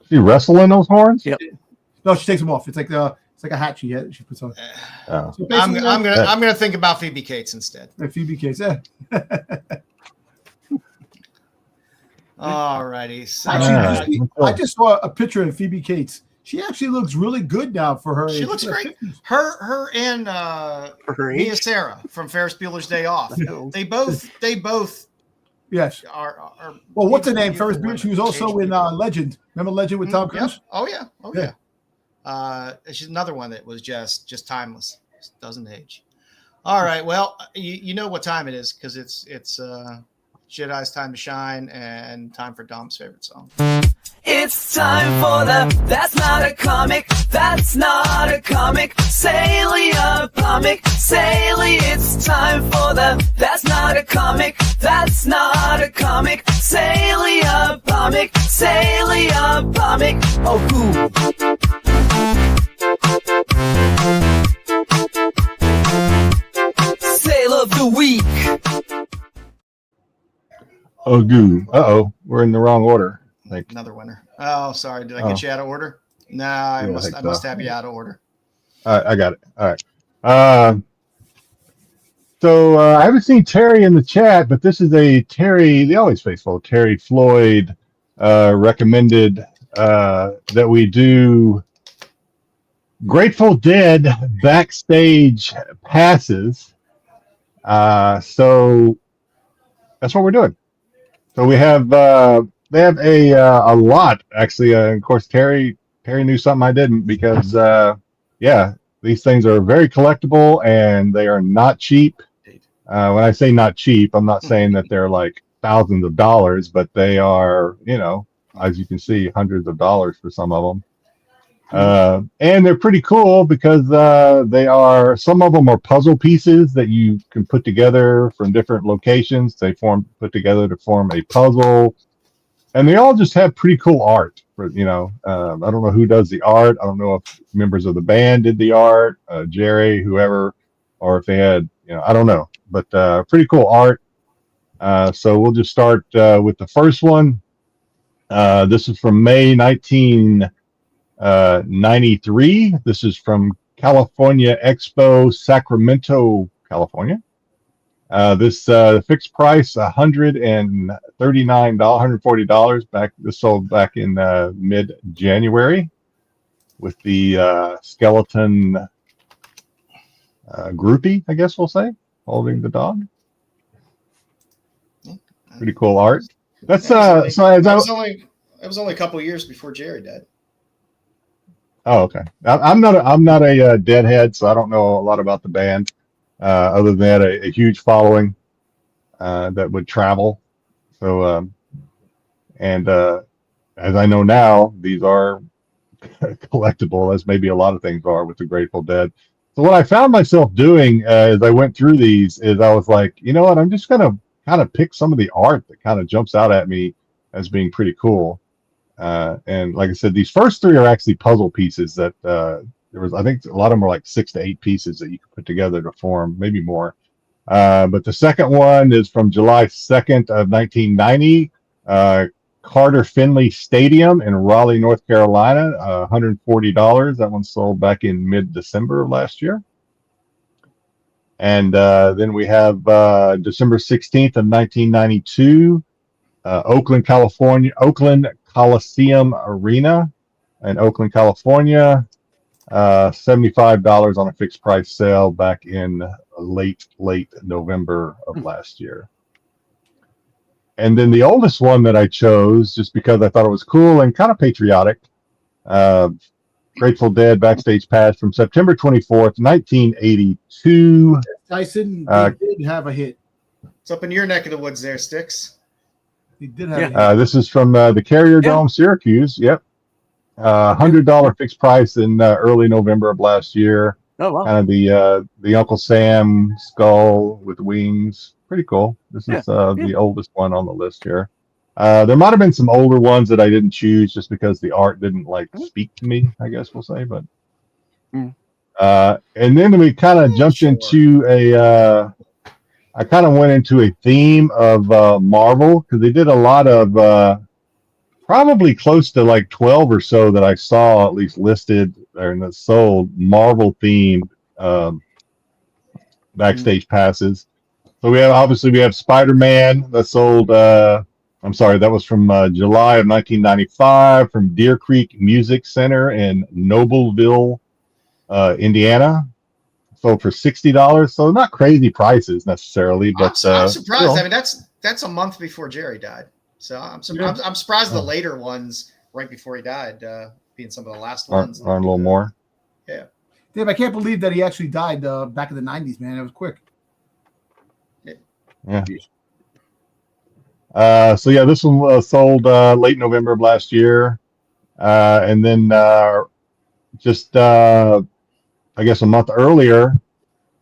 She wrestling those horns? Yep. No, she takes them off. It's like a hat she puts on. Oh. So I'm gonna think about Phoebe Cates instead. Phoebe Cates, yeah. Alrighty. So I just saw a picture of Phoebe Cates. She actually looks really good now for her. She looks great. Her and Mia Sarah from Ferris Bueller's Day Off. They both. Yes. Are well, what's her name? Ferris Bueller. She was also in Legend. Remember Legend with Tom Cruise? Yep. Oh yeah. She's another one that was just timeless. Just doesn't age. All right. Well, you know what time it is because it's Jedi's time to shine and time for Dom's favorite song. It's time for That's Not a Comic, That's Not a Comic, Salia Comic, Salia. It's time for That's Not a Comic, That's Not a Comic, Salia Comic, Salia Comic. Oh, cool. Sale of the week. Oh, goo. Uh-oh. We're in the wrong order. Another winner. Oh, sorry. Did I get you out of order? No, I must have you out of order. I got it. All right. So I haven't seen Terry in the chat, but this is a Terry, the always faithful Terry Floyd recommended that we do Grateful Dead backstage passes. So that's what we're doing. So we have they have a lot actually. Of course, Terry knew something I didn't because these things are very collectible and they are not cheap. When I say not cheap, I'm not saying that they're like thousands of dollars, but they are, as you can see, hundreds of dollars for some of them. And they're pretty cool because some of them are puzzle pieces that you can put together from different locations. They put together to form a puzzle, and they all just have pretty cool art. I don't know who does the art. I don't know if members of the band did the art, Jerry, whoever, or if they had, I don't know, but pretty cool art. So we'll just start with the first one. This is from May 1993. This is from California Expo, Sacramento, California. This fixed price $140 This sold back in mid-January with the skeleton groupie, I guess we'll say, holding the dog. Pretty cool art. That's it was only a couple years before Jerry died. Oh, okay. I'm not a Deadhead, so I don't know a lot about the band. Other than that, a huge following that would travel. So, and as I know now, these are collectible, as maybe a lot of things are with the Grateful Dead. So what I found myself doing as I went through these is I was like, you know what, I'm just gonna kind of pick some of the art that kind of jumps out at me as being pretty cool. And like I said, these first three are actually puzzle pieces that there was, I think a lot of them are like 6 to 8 pieces that you could put together to form, maybe more. But the second one is from July 2nd of 1990. Carter Finley Stadium in Raleigh, North Carolina, $140. That one sold back in mid-December of last year. And then we have December 16th of 1992, Oakland Coliseum Arena in Oakland, California, $75 on a fixed price sale back in late November of last year. And then the oldest one that I chose, just because I thought it was cool and kind of patriotic, Grateful Dead backstage pass from September 24th, 1982. Tyson, they did have a hit. It's up in your neck of the woods there, Styx. He did have a hit. This is from the Carrier Dome, Syracuse. Yep. $100 fixed price in early November of last year. Oh, wow. Kind of the Uncle Sam skull with wings. Pretty cool. This is the oldest one on the list here. There might have been some older ones that I didn't choose just because the art didn't speak to me, I guess we'll say. But and then we kind of jumped into I kind of went into a theme of Marvel, because they did a lot of probably close to like 12 or so that I saw at least listed and that sold Marvel themed backstage passes. So we have Spider-Man that sold. I'm sorry, that was from July of 1995 from Deer Creek Music Center in Nobleville, Indiana. Sold for $60. So not crazy prices necessarily, but I'm surprised. Still. I mean, that's a month before Jerry died. So I'm surprised the later ones right before he died, being some of the last ones, aren't a little more. Yeah, Dave, I can't believe that he actually died back in the 90s, man. It was quick. Yeah. This one was sold late November of last year, and then I guess a month earlier,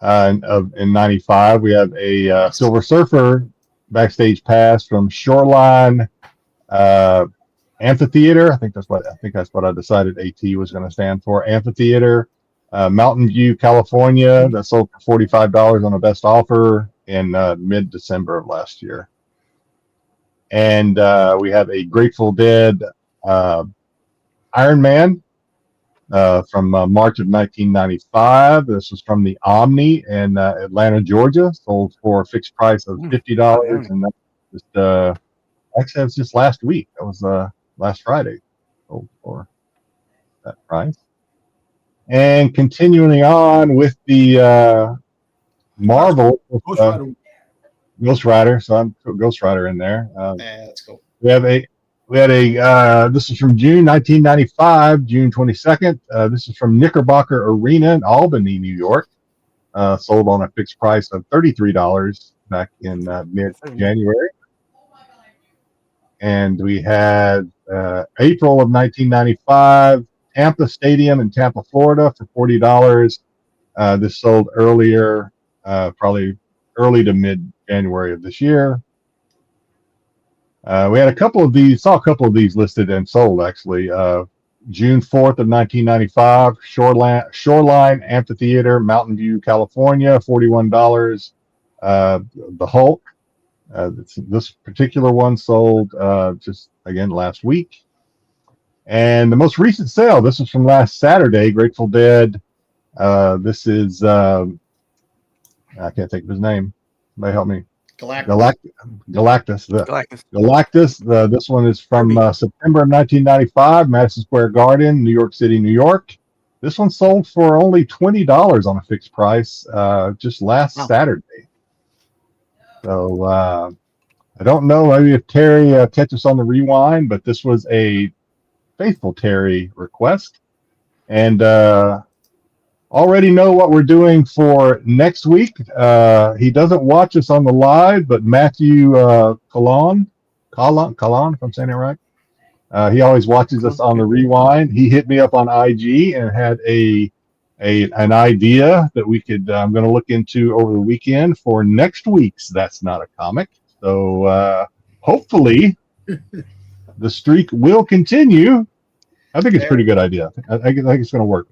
in '95, we have a Silver Surfer backstage pass from Shoreline Amphitheater. I think that's what I decided AT was going to stand for. Amphitheater, Mountain View, California. That sold for $45 on a best offer in mid-December of last year. And we have a Grateful Dead Iron Man from March of 1995. This was from the Omni in Atlanta, Georgia. Sold for a fixed price of $50, and that was actually, that was just last week. That was last Friday. Sold for that price. And continuing on with the Marvel Ghost Rider. So I'm put Ghost Rider in there. that's cool. We had a this is from June 1995, June 22nd. This is from Knickerbocker Arena in Albany, New York. Sold on a fixed price of $33 back in mid-January. And we had April of 1995, Tampa Stadium in Tampa, Florida for $40. This sold earlier, probably early to mid-January of this year. We had saw a couple of these listed and sold actually. June 4th of 1995, Shoreline Amphitheater, Mountain View, California, $41. The Hulk. This particular one sold just again last week. And the most recent sale, this is from last Saturday, Grateful Dead. This is I can't think of his name. Somebody help me. Galactus. This one is from September of 1995, Madison Square Garden, New York City, New York. This one sold for only $20 on a fixed price just last Saturday. So I don't know, maybe if Terry catches us on the rewind, but this was a faithful Terry request. And already know what we're doing for next week. He doesn't watch us on the live, but Matthew Collon, if I'm saying it right. He always watches us on the rewind. He hit me up on IG and had an idea that we could. I'm going to look into over the weekend for next week's That's Not a Comic. So hopefully the streak will continue. I think it's a pretty good idea. I think it's going to work.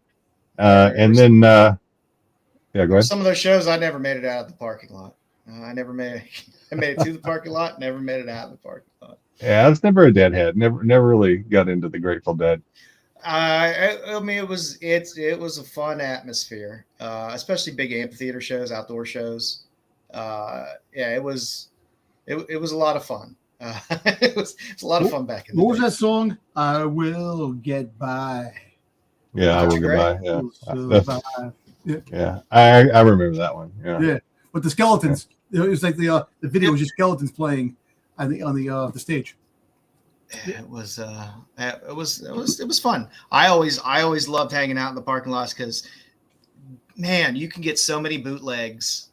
And then, yeah, go ahead. Some of those shows, I never made it out of the parking lot. I made it to the parking lot, never made it out of the parking lot. Yeah, it's never a deadhead. Never really got into the Grateful Dead. I mean, it was a fun atmosphere, especially big amphitheater shows, outdoor shows. Yeah, it was a lot of fun. It was a lot of fun back in the day. What was that song? I will get by. Yeah, I will get by. Yeah, yeah. I remember that one. Yeah. But the skeletons. It was like the video was just skeletons playing on the stage. It was fun. I always loved hanging out in the parking lots because, man, you can get so many bootlegs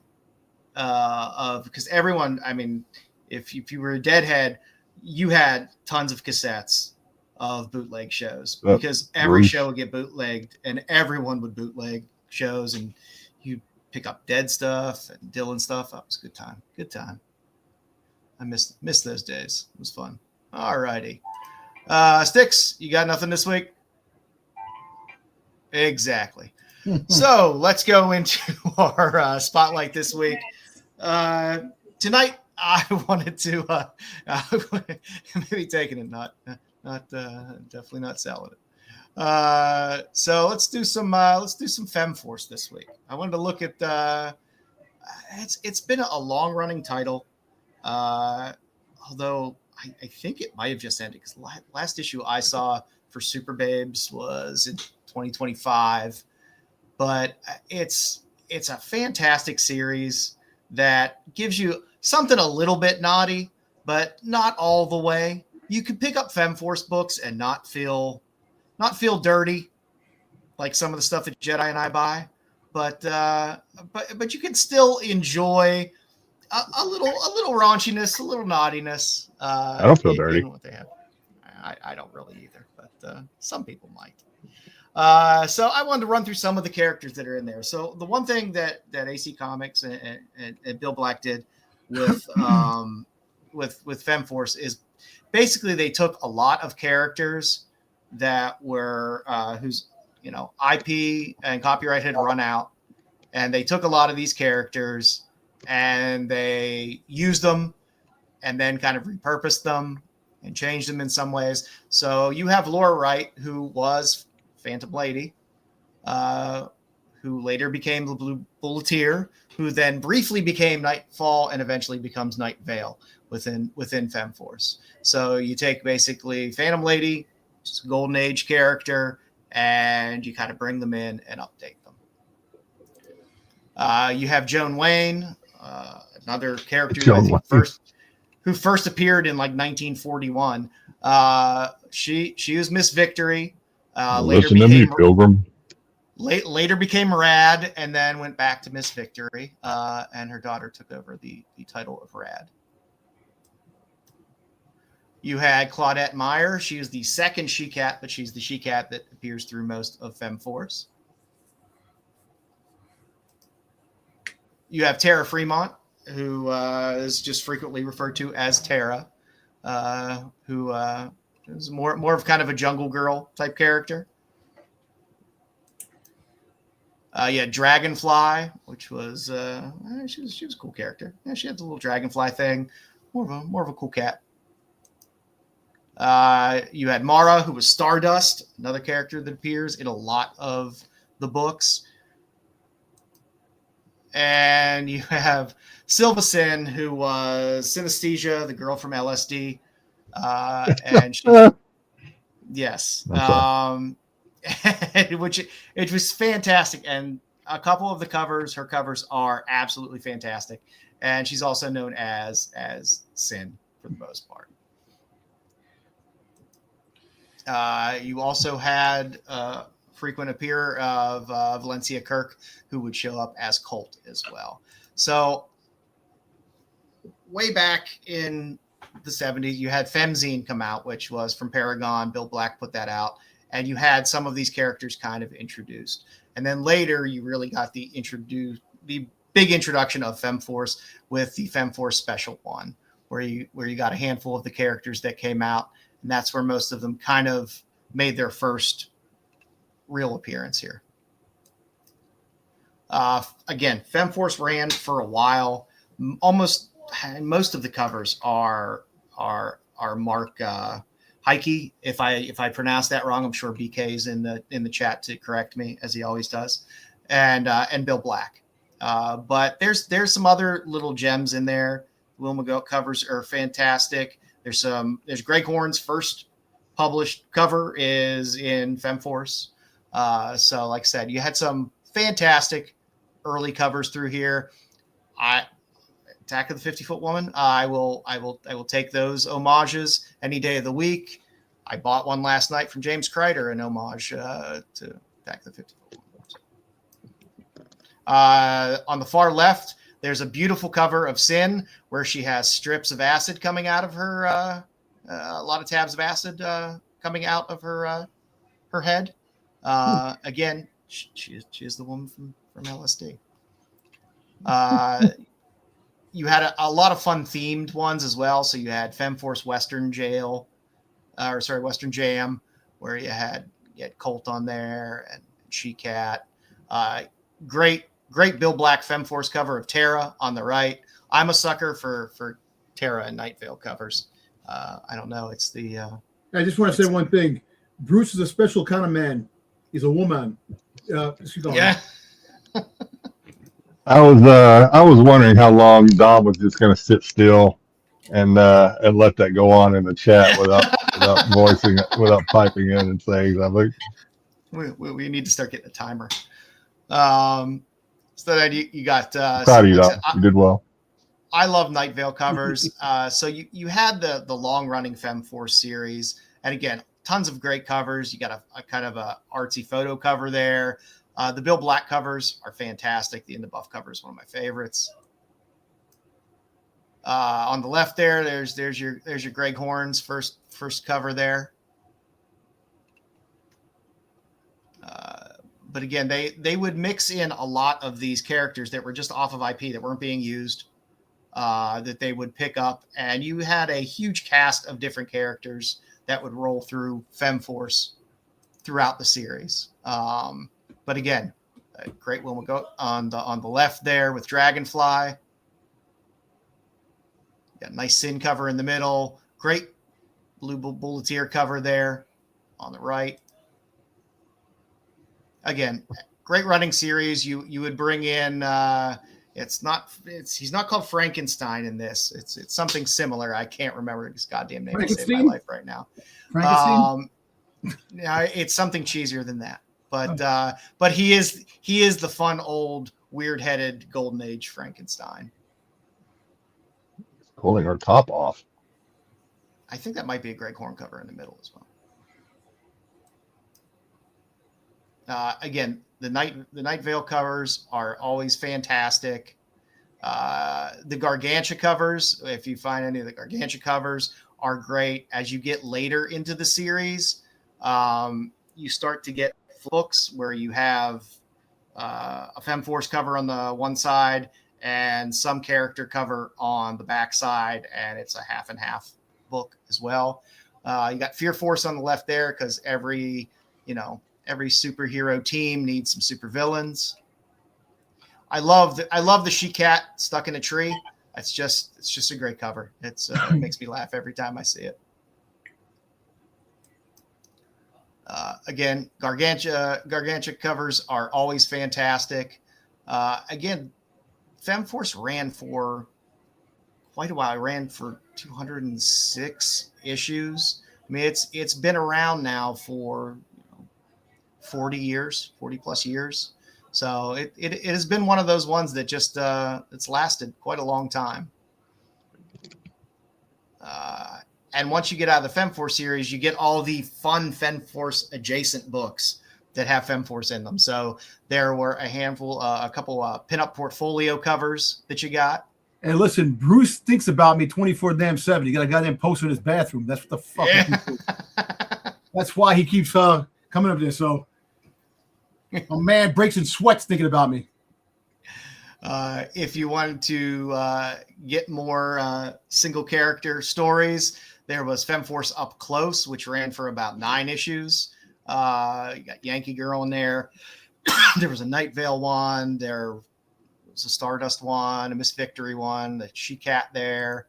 because everyone. I mean, if you were a Deadhead, you had tons of cassettes of bootleg shows because every show would get bootlegged and everyone would bootleg shows and you pick up Dead stuff and Dylan stuff. That was a good time. Good time. I missed those days. It was fun. All righty. Styx, you got nothing this week? Exactly. So let's go into our spotlight this week. Tonight, I wanted to maybe taking it, not definitely not selling it. So let's do some FemForce this week. I wanted to look at it's been a long running title, although I think it might have just ended because last issue I saw for Super Babes was in 2025, but it's a fantastic series that gives you something a little bit naughty, but not all the way. You could pick up FemForce books and not feel dirty, like some of the stuff that Jedi and I buy, but you can still enjoy a little raunchiness, a little naughtiness. I don't feel dirty. In what they have. I don't really either, but some people might. So I wanted to run through some of the characters that are in there. So the one thing that AC Comics and Bill Black did with FemForce is basically they took a lot of characters that were whose IP and copyright had run out, and they took a lot of these characters and they used them and then kind of repurposed them and changed them in some ways. So you have Laura Wright, who was Phantom Lady, who later became the Blue Bulleteer, who then briefly became Nightfall and eventually becomes Night Veil within FemForce. So you take basically Phantom Lady, just a Golden Age character, and you kind of bring them in and update them. You have Joan Wayne, another character who first appeared in like 1941. She was Miss Victory. Listen to me, Pilgrim. Later became Rad and then went back to Miss Victory, and her daughter took over the title of Rad. You had Claudette Meyer. She is the second She-Cat, but she's the She-Cat that appears through most of FemForce. You have Tara Fremont, who is just frequently referred to as Tara, who is more of kind of a jungle girl type character. Yeah, Dragonfly, which was she was a cool character. Yeah, she had the little dragonfly thing. More of a cool cat. You had Mara, who was Stardust, another character that appears in a lot of the books. And you have Silva Sin, who was Synesthesia, the girl from LSD. And she, yes, which it was fantastic. And a couple of her covers are absolutely fantastic. And she's also known as Sin for the most part. frequent appearer of Valencia Kirk, who would show up as Colt as well. So way back in the 70s, you had Femzine come out, which was from Paragon. Bill Black put that out. And you had some of these characters kind of introduced. And then later you really got the big introduction of FemForce with the FemForce Special One, where you got a handful of the characters that came out. And that's where most of them kind of made their first real appearance here. Again, FemForce ran for a while. Most of the covers are Mark Heike. If I pronounce that wrong, I'm sure BK is in the chat to correct me, as he always does, and Bill Black. But there's some other little gems in there. Wilma Goat covers are fantastic. There's Greg Horn's first published cover is in FemForce. So like I said, you had some fantastic early covers through here. Attack of the 50-Foot Woman. I will take those homages any day of the week. I bought one last night from James Kreider, an homage to Attack of the 50-Foot Woman. On the far left, there's a beautiful cover of Sin where she has strips of acid coming out of her, a lot of tabs of acid coming out of her head. Again, she is the woman from LSD. You had a lot of fun themed ones as well. So you had FemForce Western Jam, where you had Colt on there and She-Cat. Great Bill Black FemForce cover of Terra on the right. I'm a sucker for Terra and Night Vale covers. I don't know. It's the. I just want to say one thing. Bruce is a special kind of man. He's a woman. Yeah. I was wondering how long Dom was just going to sit still and let that go on in the chat without voicing it, without piping in and saying something. We need to start getting a timer. So then you got Proud of you, Dom. You did well. I love Night Vale covers. So you had the long running FemForce series, and again, tons of great covers. You got a kind of a artsy photo cover there. The Bill Black covers are fantastic. The In the Buff cover is one of my favorites. On the left there's your Greg Horn's first cover there. But again, they would mix in a lot of these characters that were just off of IP that weren't being used, that they would pick up, and you had a huge cast of different characters that would roll through FemForce throughout the series. But again, a great Wilma Goat on the left there with Dragonfly. Got a nice Sin cover in the middle. Great Blue Bulleteer cover there on the right. Again, great running series. You would bring in he's not called Frankenstein in this. It's something similar. I can't remember his goddamn name to save my life right now. Frankenstein? Yeah, it's something cheesier than that. But he is the fun old weird-headed Golden Age Frankenstein. Pulling her top off. I think that might be a Greg Horn cover in the middle as well. Again, the Night Vale covers are always fantastic. The Gargantua covers, if you find any of the Gargantua covers, are great. As you get later into the series, you start to get books where you have a FemForce cover on the one side and some character cover on the back side, and it's a half and half book as well. You got Fear Force on the left there because every superhero team needs some supervillains. I love the She-Cat stuck in a tree. It's just a great cover. It makes me laugh every time I see it. Again, Gargantua covers are always fantastic. Again, FemForce ran for quite a while. It ran for 206 issues. I mean, it's been around now for 40 plus years. So it has been one of those ones that just it's lasted quite a long time. And once you get out of the FemForce series, you get all the fun FemForce adjacent books that have FemForce in them. So there were a couple pinup portfolio covers that you got. Hey, listen, Bruce thinks about me 24/7. He got a goddamn poster in his bathroom. That's what the fuck. Yeah. That's why he keeps coming up there. So a man breaks and sweats thinking about me. If you wanted to get more single character stories, there was FemForce Up Close, which ran for about 9 issues. You got Yankee Girl in there. There was a Night Vale one. There was a Stardust one, a Miss Victory one, the She-Cat there.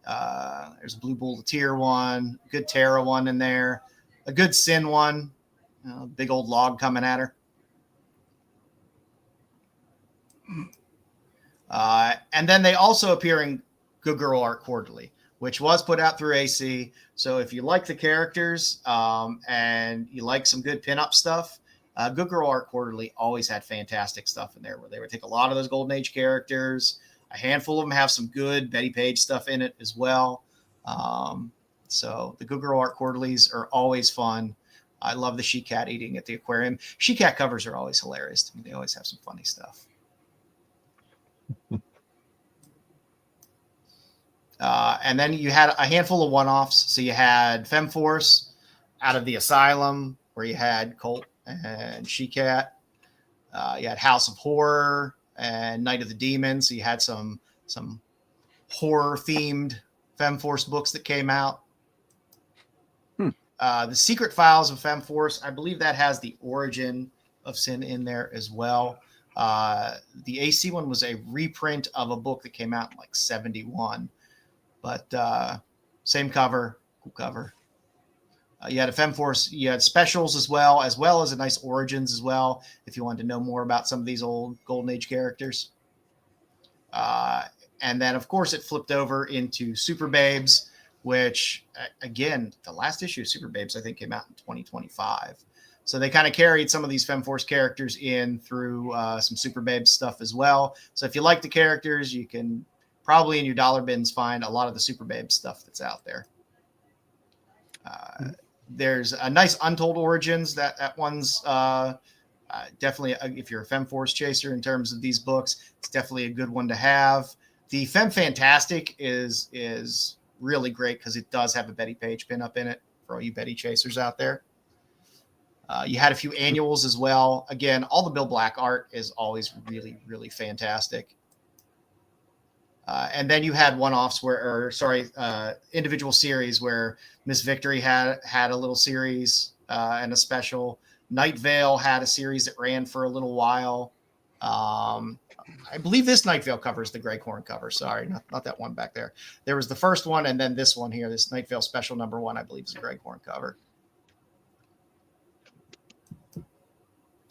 There's a Blue Bull Tier one, a good Terra one in there, a good Sin one, big old log coming at her. And then they also appear in Good Girl Art Quarterly, which was put out through AC. So if you like the characters and you like some good pinup stuff, Good Girl Art Quarterly always had fantastic stuff in there where they would take a lot of those Golden Age characters. A handful of them have some good Betty Page stuff in it as well. So the Good Girl Art Quarterlies are always fun. I love the She-Cat eating at the aquarium. She-Cat covers are always hilarious to me. They always have some funny stuff. And then you had a handful of one-offs. So you had FemForce out of the Asylum, where you had Colt and She-Cat. You had House of Horror and Night of the Demon. So you had some horror-themed FemForce books that came out. The Secret Files of FemForce, I believe that has the Origin of Sin in there as well. The AC one was a reprint of a book that came out in like 71. But same cover, cool cover. You had a FemForce, you had specials as well as a nice Origins as well, if you wanted to know more about some of these old Golden Age characters. And then, of course, it flipped over into Super Babes, which, again, the last issue of Super Babes, I think, came out in 2025. So they kind of carried some of these FemForce characters in through some Super Babes stuff as well. So if you like the characters, you can probably in your dollar bins find a lot of the Super Babes stuff that's out there. There's a nice Untold Origins. That one's definitely, if you're a FemForce chaser in terms of these books, it's definitely a good one to have. The Fem Fantastic is really great because it does have a Betty Page pinup in it for all you Betty chasers out there. You had a few annuals as well. Again, all the Bill Black art is always really, really fantastic. And then you had one-offs individual series where Miss Victory had a little series and a special. Night Vale had a series that ran for a little while. I believe this Night Vale cover is the Grey Corn cover. Sorry, not that one back there. There was the first one, and then this one here, this Night Vale special #1, I believe is a Grey Corn cover.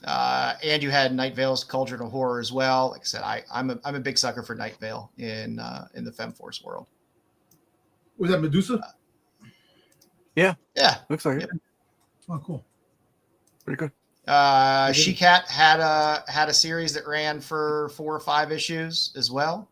And you had Night Vale's Cauldron of Horror as well. Like I said, I'm a big sucker for Night Vale in the FemForce world. Was that Medusa? Yeah, Looks like it. Oh, cool. Pretty good. She-Cat had a series that ran for 4 or 5 issues as well.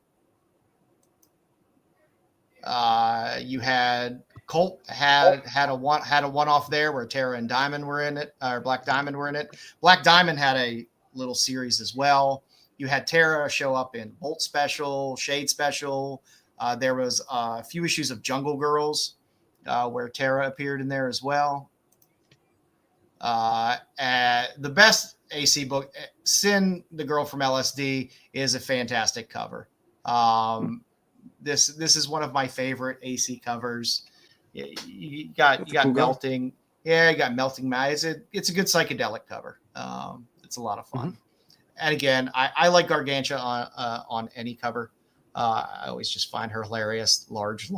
You had Colt had a one-off there where Terra and Diamond were in it, or Black Diamond were in it. Black Diamond had a little series as well. You had Terra show up in Bolt Special, Shade Special. There was a few issues of Jungle Girls where Terra appeared in there as well. The best AC book, Sin, the Girl from LSD, is a fantastic cover. This is one of my favorite AC covers. You got cool melting. Yeah, you got melting. It's a good psychedelic cover. It's a lot of fun. And again, I like Gargantua on any cover. I always just find her hilarious. Large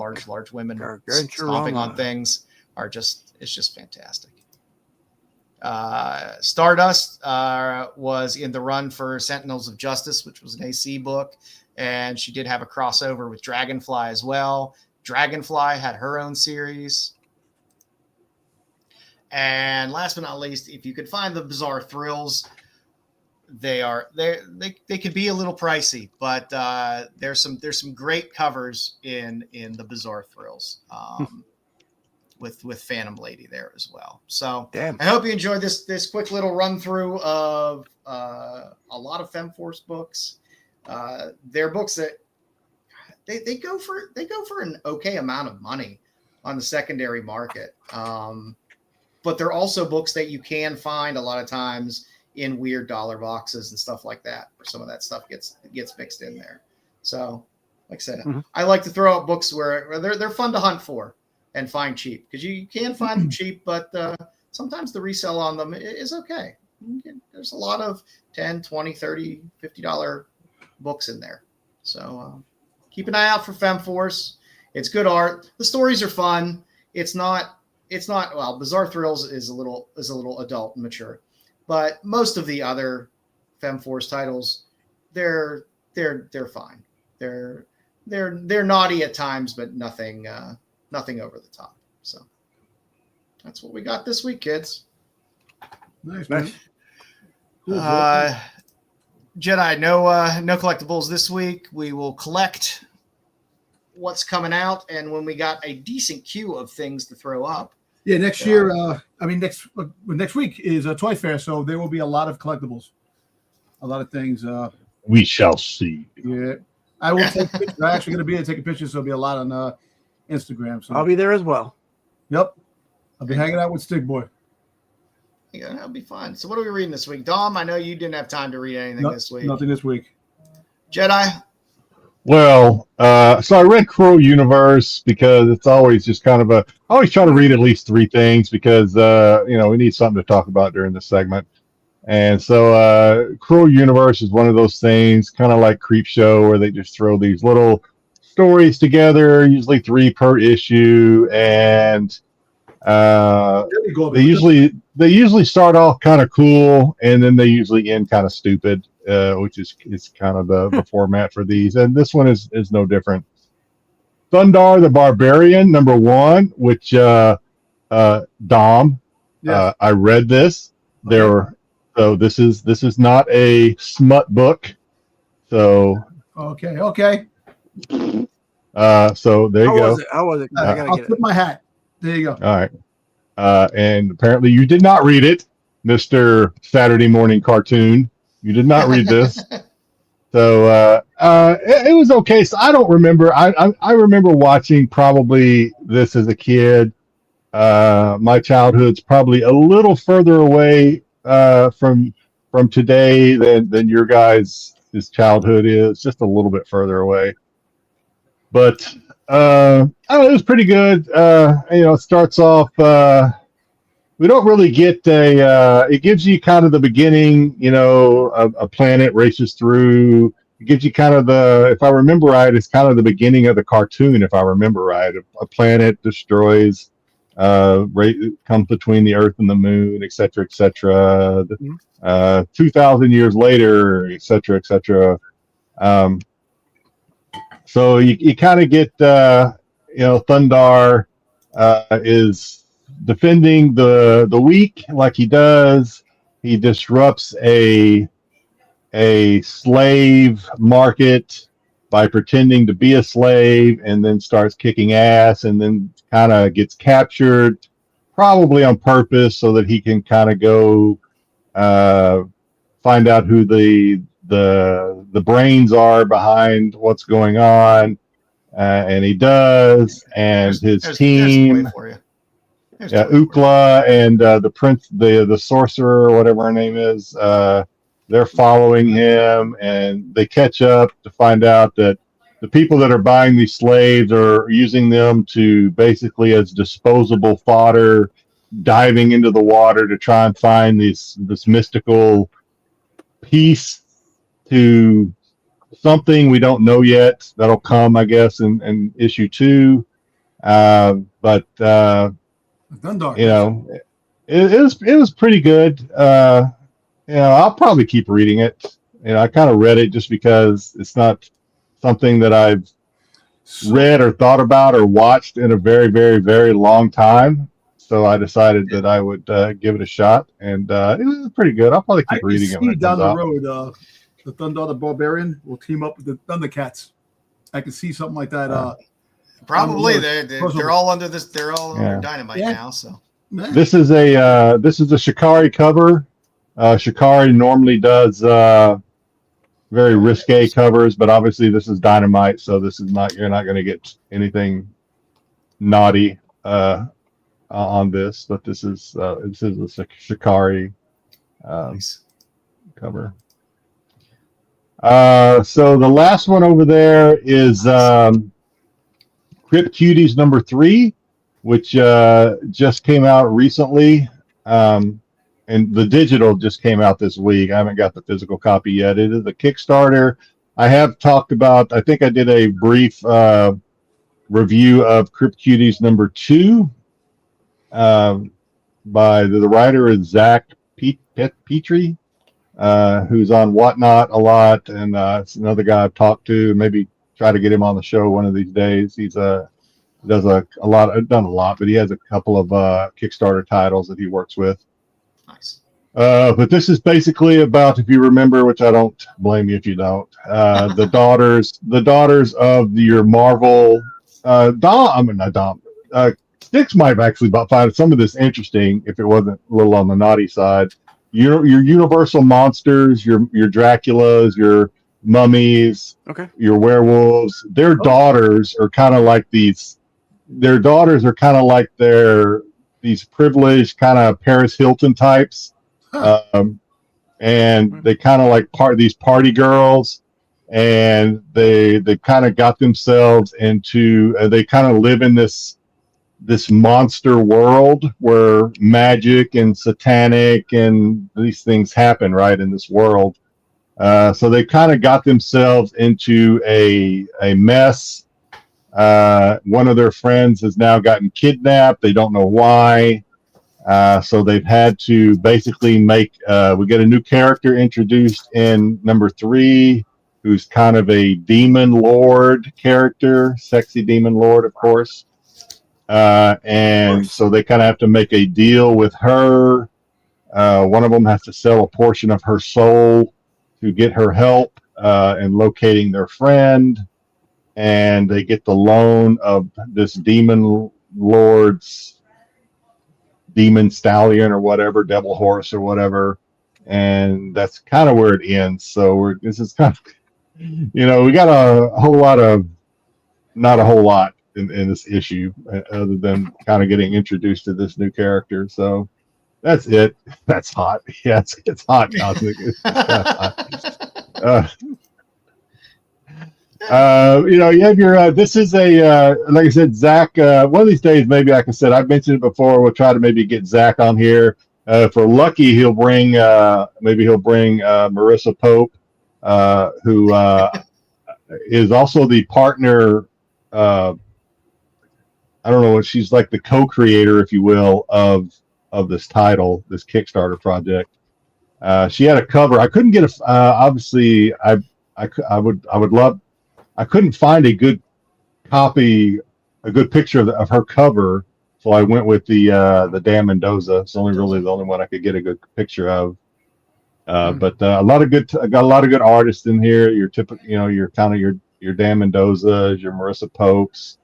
women stomping on things it's just fantastic. Stardust was in the run for Sentinels of Justice, which was an AC book, and she did have a crossover with Dragonfly as well. Dragonfly had her own series. And last but not least, if you could find the Bizarre Thrills, they could be a little pricey, but there's some great covers in the Bizarre Thrills. with Phantom Lady there as well. So Damn. I hope you enjoyed this quick little run through of a lot of FemForce books. They're books that they go for an okay amount of money on the secondary market. But they're also books that you can find a lot of times in weird dollar boxes and stuff like that, where some of that stuff gets mixed in there. So, like I said, I like to throw out books where they're fun to hunt for and find cheap, because you can find them cheap, but sometimes the resale on them is okay. There's a lot of $10, $20, $30, $50 books in there. So keep an eye out for FemForce. It's good art. The stories are fun. It's not well, Bizarre Thrills is a little adult and mature, but most of the other FemForce titles, they're fine. They're naughty at times, but nothing over the top. So that's what we got this week, kids. Nice, man. Jedi, no collectibles this week. We will collect what's coming out, and when we got a decent queue of things to throw up. Yeah, next year. Next week is a toy fair, so there will be a lot of collectibles, a lot of things. We shall see. Yeah, I will take pictures. I'm actually going to be there taking pictures, so there'll be a lot on Instagram. So I'll be there as well. Yep, I'll be hanging out with Stick Boy. Yeah, that'll be fun. So what are we reading this week? Dom, I know you didn't have time to read anything this week. Nothing this week. Jedi? Well, so I read Crow Universe because it's always just kind of I always try to read at least 3 things because, we need something to talk about during this segment. And so Crow Universe is one of those things, kind of like Creep Show, where they just throw these little stories together, usually 3 per issue, and they usually start off kind of cool, and then they usually end kind of stupid, which is kind of the format for these. And this one is no different. Thundar the Barbarian, #1, which Dom, Yes. I read this. Okay. So this is not a smut book. So Okay. so there you go. How was it? I gotta I'll get it. flip my hat. There you go. All right. And apparently you did not read it, Mr. Saturday Morning Cartoon. You did not read this. So it was okay. So I don't remember. I remember watching probably this as a kid. My childhood's probably a little further away from today than your guys' childhood is. Just a little bit further away. But I don't know, it was pretty good. It starts off. We don't really get it gives you kind of the beginning, a planet races through. It gives you kind of if I remember right, it's kind of the beginning of the cartoon, if I remember right. A planet destroys, comes between the Earth and the Moon, et cetera, et cetera. 2,000 years later, et cetera, et cetera. So you kind of get, Thundar is defending the weak like he does. He disrupts a slave market by pretending to be a slave, and then starts kicking ass, and then kind of gets captured, probably on purpose, so that he can kind of go find out who the brains are behind what's going on, and he does, and his team. Ukla and the prince, the sorcerer, or whatever her name is, they're following him, and they catch up to find out that the people that are buying these slaves are using them to basically as disposable fodder, diving into the water to try and find this mystical piece to something we don't know yet. That'll come, I guess, in issue 2. But it was pretty good. I'll probably keep reading it. I kind of read it just because it's not something that I've read or thought about or watched in a very, very, very long time. So I decided that I would give it a shot, and it was pretty good. I'll probably keep reading it. When it down comes the out. road, the Thundar the Barbarian will team up with the Thundercats. I can see something like that Probably they're all under this. They're all under Dynamite now. So this is a Shikari cover. Shikari normally does very risque covers, but obviously this is Dynamite, so this is not. You're not going to get anything naughty on this. But this is a Shikari nice. cover. So the last one over there is Crypt Cuties number 3, which just came out recently. And the digital just came out this week. I haven't got the physical copy yet. It is a Kickstarter. I have talked about, I think I did a brief review of Crypt Cuties number 2 by the writer is Zach Petrie, who's on Whatnot a lot. And it's another guy I've talked to. Maybe try to get him on the show one of these days. He's done a lot, but he has a couple of Kickstarter titles that he works with. Nice. But this is basically about, if you remember, which I don't blame you if you don't, the daughters of your Marvel Styx might have actually find some of this interesting if it wasn't a little on the naughty side. Your Universal monsters, your Draculas, your mummies, your werewolves, their daughters are kind of like these. Their daughters are kind of like these privileged kind of Paris Hilton types, and they kind of like these party girls, and they kind of got themselves into. They kind of live in this monster world where magic and satanic and these things happen right in this world. So they kind of got themselves into a mess. One of their friends has now gotten kidnapped. They don't know why. So they've had to basically we get a new character introduced in number 3, who's kind of a demon lord character, sexy demon lord, of course. And so they kind of have to make a deal with her. One of them has to sell a portion of her soul to get her help in locating their friend. And they get the loan of this demon lord's demon stallion or whatever, devil horse or whatever. And that's kind of where it ends. So this is kind of, we got not a whole lot in this issue other than kind of getting introduced to this new character. So that's it. That's hot. Yeah, it's hot, Cosmic. It's hot. You have your this is a like I said, Zach, one of these days maybe, like I said, I've mentioned it before, we'll try to maybe get Zach on here. If we're lucky, he'll bring Marissa Pope, who is also the partner, I don't know, she's like the co-creator, if you will, of this title, this Kickstarter project. She had a cover. I couldn't get obviously I would love. I couldn't find a good copy, a good picture of her cover, so I went with the Dan Mendoza. It's really the only one I could get a good picture of. But I got a lot of good artists in here. Your typical, your kind of your Dan Mendoza, your Marissa Popes,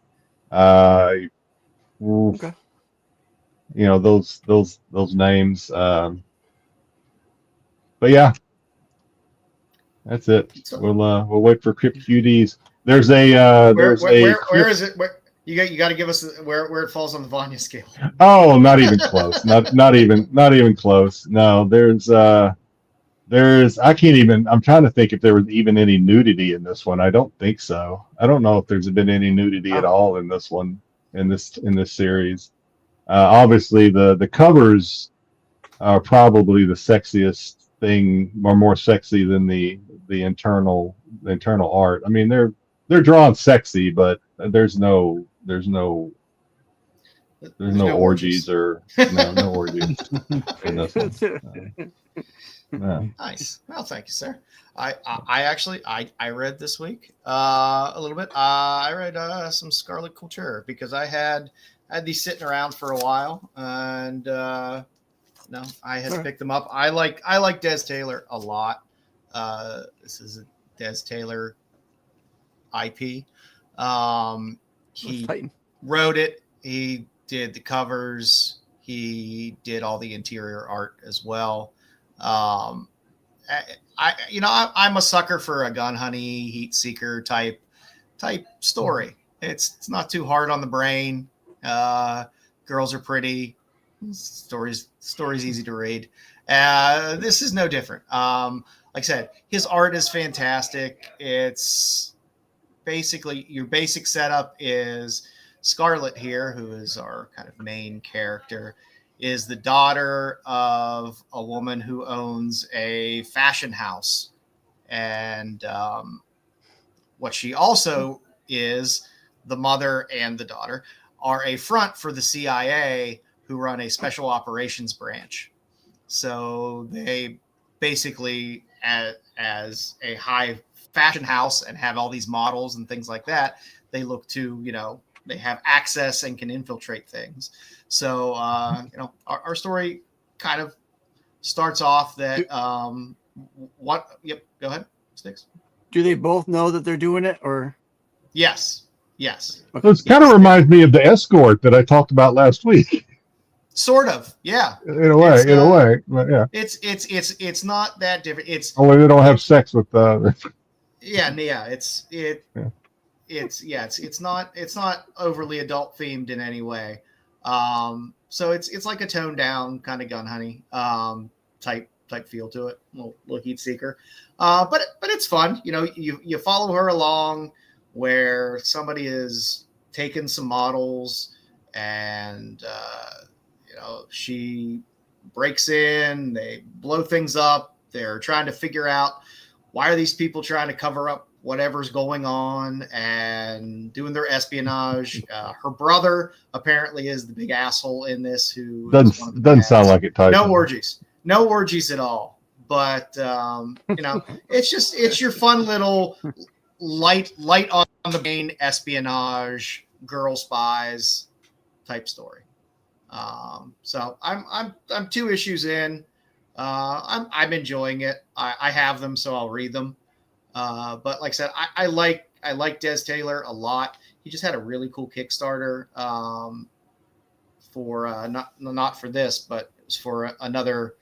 those names. But yeah. That's it. We'll wait for Crypt Cuties. There's where is it? You got to give us where it falls on the Vanya scale. Oh, not even close. not even close. No, there's I can't even. I'm trying to think if there was even any nudity in this one. I don't think so. I don't know if there's been any nudity at all in this one, in this series. Obviously the covers are probably the sexiest thing, or more sexy than the internal art. I mean, they're drawn sexy, but there's no orgies or no orgies in this one. Nice. Well, thank you, sir. I actually read this week a little bit. I read some Scarlet Couture because I had these sitting around for a while, and I had to pick them up. I like Des Taylor a lot. This is a Des Taylor IP. He wrote it. He did the covers. He did all the interior art as well. I'm a sucker for a gun honey, heat seeker type story. It's not too hard on the brain. Girls are pretty. Story's easy to read. This is no different. Like I said, his art is fantastic. It's basically your basic setup is Scarlet here, who is our kind of main character, is the daughter of a woman who owns a fashion house. And what she also is, the mother and the daughter, are a front for the CIA, who run a special operations branch. So they basically, as a high fashion house and have all these models and things like that, they look to, they have access and can infiltrate things. So, our story kind of starts off that, go ahead, Styx. Do they both know that they're doing it, or? Yes. It kind of reminds me of the escort that I talked about last week. Sort of, yeah. In a way, but yeah. It's not that different. It's only they don't have sex with It's not overly adult themed in any way. So it's like a toned down kind of gun honey type feel to it. Little heat seeker. But it's fun. You follow her along where somebody is taking some models and she breaks in, they blow things up. They're trying to figure out why are these people trying to cover up whatever's going on and doing their espionage. Her brother apparently is the big asshole in this, who doesn't sound like it. No orgies at all. But it's your fun little light on the brain espionage, girl spies type story. So I'm 2 issues in. I'm enjoying it. I have them, so I'll read them. But like I said, I like Des Taylor a lot. He just had a really cool Kickstarter for not for this, but it was for another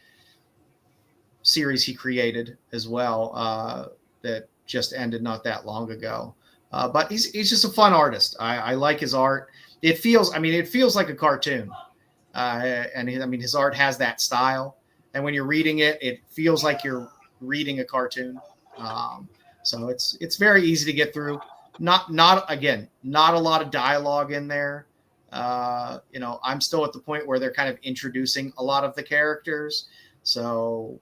series he created as well that just ended not that long ago. But he's just a fun artist. I like his art. It feels like a cartoon. His art has that style. And when you're reading it, it feels like you're reading a cartoon. So it's very easy to get through. Not a lot of dialogue in there. I'm still at the point where they're kind of introducing a lot of the characters. So,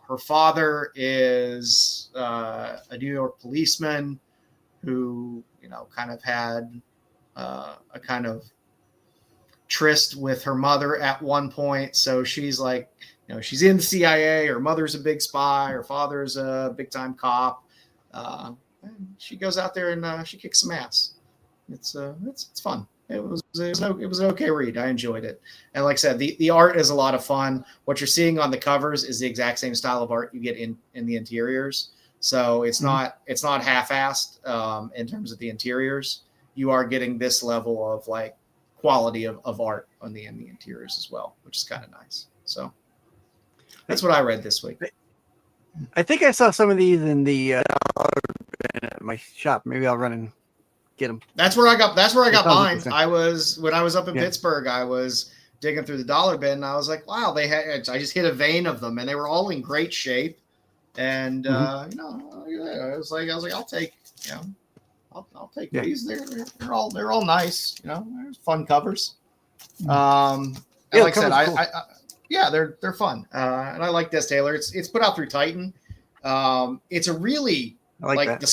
her father is a New York policeman who, kind of had a kind of tryst with her mother at one point. So she's like, she's in the CIA. Her mother's a big spy. Her father's a big time cop. And she goes out there and she kicks some ass. It's fun. It was an okay read. I enjoyed it. And like I said, the art is a lot of fun. What you're seeing on the covers is the exact same style of art you get in the interiors. So it's not half-assed in terms of the interiors. You are getting this level of like quality of art on the interiors as well, which is kind of nice. So that's what I read this week. I think I saw some of these in the my shop. Maybe I'll run and get them. That's where I got mine. When I was up in Pittsburgh, I was digging through the dollar bin, and I was like, wow, I just hit a vein of them, and they were all in great shape. And I was like, I'll take these. They're all nice. They're fun covers. And like I said, cool. They're fun. And I like Des Taylor. It's put out through Titan. It's a really like the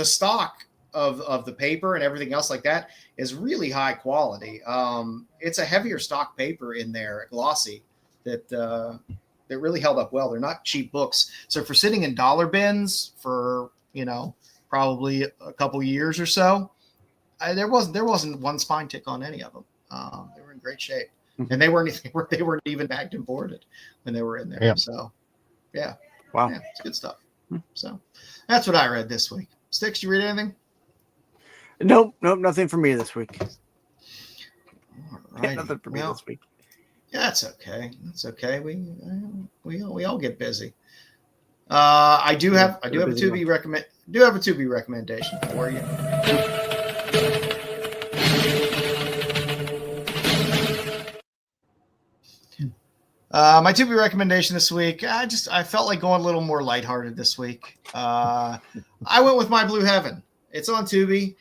stock of the paper and everything else like that is really high quality. It's a heavier stock paper in there, glossy, that really held up well. They're not cheap books. So for sitting in dollar bins for, probably a couple years or so, there wasn't one spine tick on any of them. They were in great shape. And they weren't even bagged and boarded when they were in there. Yeah. So, yeah. Wow. Yeah, it's good stuff. So that's what I read this week. Styx, you read anything? Nope, nothing for me this week. Alrighty. Nothing for me this week. Yeah, that's okay. That's okay. We all get busy. I do have a Tubi recommendation for you. My Tubi recommendation this week. I felt like going a little more lighthearted this week. I went with My Blue Heaven. It's on Tubi.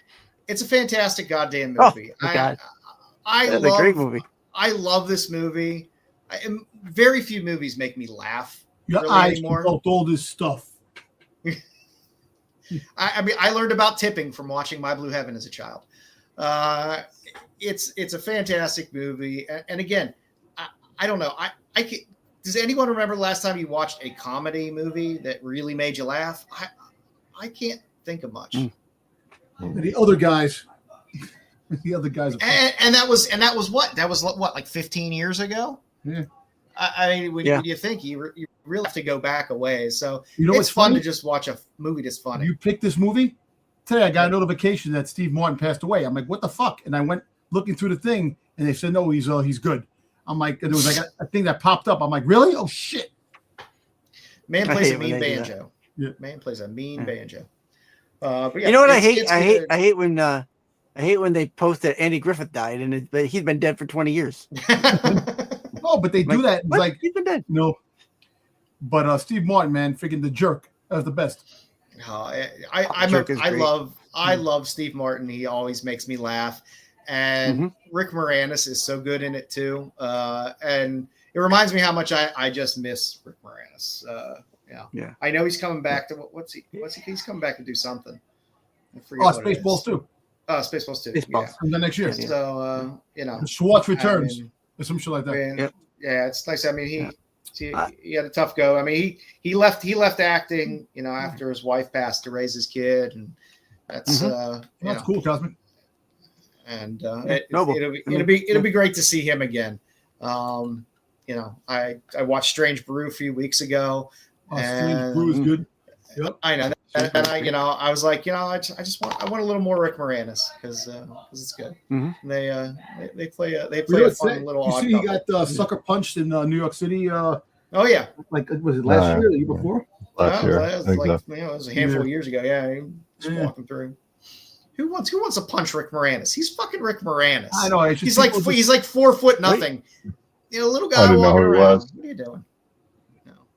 It's a fantastic goddamn movie. Oh my God. That's a great movie. I love this movie. Very few movies make me laugh. Your really eyes anymore. felt all this stuff. I mean, I learned about tipping from watching My Blue Heaven as a child. It's a fantastic movie, and again, I don't know. Does anyone remember the last time you watched a comedy movie that really made you laugh? I can't think of much. The other guys. And that was what, like 15 years ago? Yeah. I mean, when you think you really have to go back a ways. So it's fun funny? to just watch a movie that's funny. You picked this movie today. I got a notification that Steve Martin passed away. I'm like, what the fuck? And I went looking through the thing, and they said, no, he's good. I'm like, there was like a thing that popped up. I'm like, really? Oh shit! Man plays a mean banjo. Yeah. Man plays a mean banjo. But yeah, you know what I hate? I hate when they post that Andy Griffith died, but he's been dead for 20 years. No, but they do that. It's like he's been dead. No. But Steve Martin, man, freaking the jerk. That was the best. I love Steve Martin. He always makes me laugh. And Rick Moranis is so good in it too. And it reminds me how much I just miss Rick Moranis. Yeah. I know he's coming back to he's coming back to do something. I forget Spaceballs too. Spaceballs too. Spaceballs. And then next year. So Schwartz returns. Or some shit like that. Yeah, it's nice. I mean, he had a tough go. I mean, he left acting, after his wife passed to raise his kid, and that's that's cool, Cosmic. And it'll be great to see him again. I watched Strange Brew a few weeks ago. Strange Brew is good. Yep. I know. And I was like, I want a little more Rick Moranis because it's good. Mm-hmm. They play a fun little. You see, he got sucker punched in New York City. Oh yeah, like was it last year or the year before? Last year, it was a handful of years ago. Yeah, he was walking through. Who wants to punch Rick Moranis? He's fucking Rick Moranis. I know. He's like 4 foot nothing. Little guy. I didn't know who he was. What are you doing?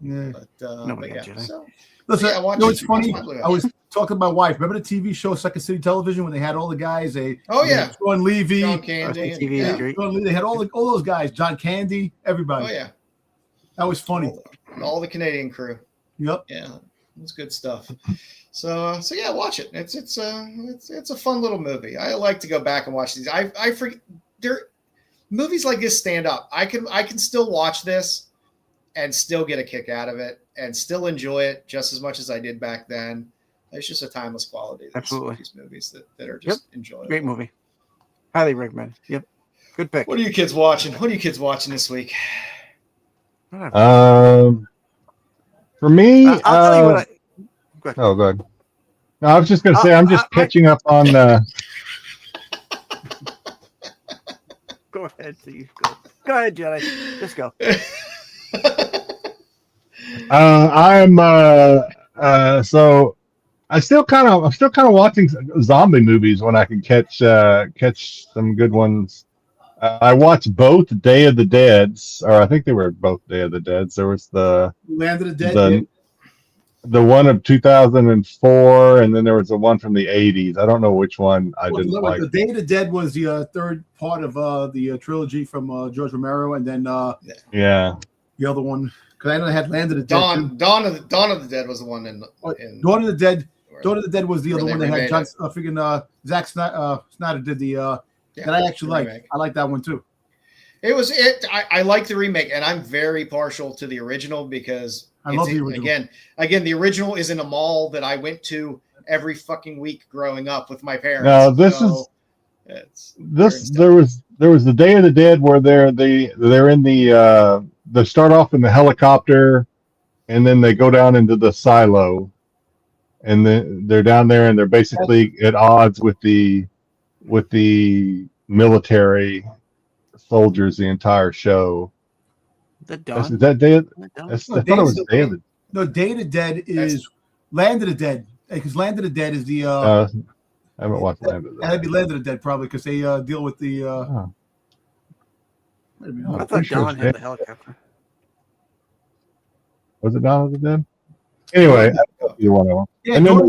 No. So, listen, it's funny. I was talking to my wife. Remember the TV show Second City Television when they had all the guys? Sean Levy, John Candy, they had all those guys. John Candy, everybody. Oh yeah, that was funny. All the Canadian crew. Yep. Yeah, it's good stuff. So yeah, watch it. It's a fun little movie. I like to go back and watch these. I forget movies like this stand up. I can still watch this and still get a kick out of it and still enjoy it just as much as I did back then. It's just a timeless quality. Absolutely. These movies that are just enjoyable. Great movie. Highly recommend. Yep. Good pick. What are you kids watching? this week? For me, I'll tell you what go ahead. Oh, good. No, I was just going to say I'm just catching up on. Go ahead, Steve. Go ahead, Jedi. Just go. So I'm still kind of watching zombie movies when I can catch some good ones. I watched both Day of the Deads, or I think they were both Day of the Deads. There was the Land of the Dead, the one of 2004, and then there was the one from the 80s. I don't know which one I didn't like. The Day of the Dead was the third part of the trilogy from George Romero, and then the other one. Because I know they had Land of the Dead. Dawn of the Dead was the one in Dawn of the Dead. Dawn of the Dead was the other one that had John, Zack Snyder did the that I actually like. I like that one too. I like the remake, and I'm very partial to the original because I love the original. Again, the original is in a mall that I went to every fucking week growing up with my parents. No, there was the Day of the Dead where they're in the they start off in the helicopter, and then they go down into the silo, and then they're down there, and they're basically at odds with the with the military soldiers the entire show. Is that Dawn? Is that Day? No, I thought it was Day of the. No, Day of the Dead is Land of the Dead, because Land of the Dead is the. I haven't watched Land of the Dead. That'd be Land of the Dead probably because they deal with the. I thought Dawn had the helicopter. Was it Dawn of the Dead? Anyway, you want to. Yeah, and then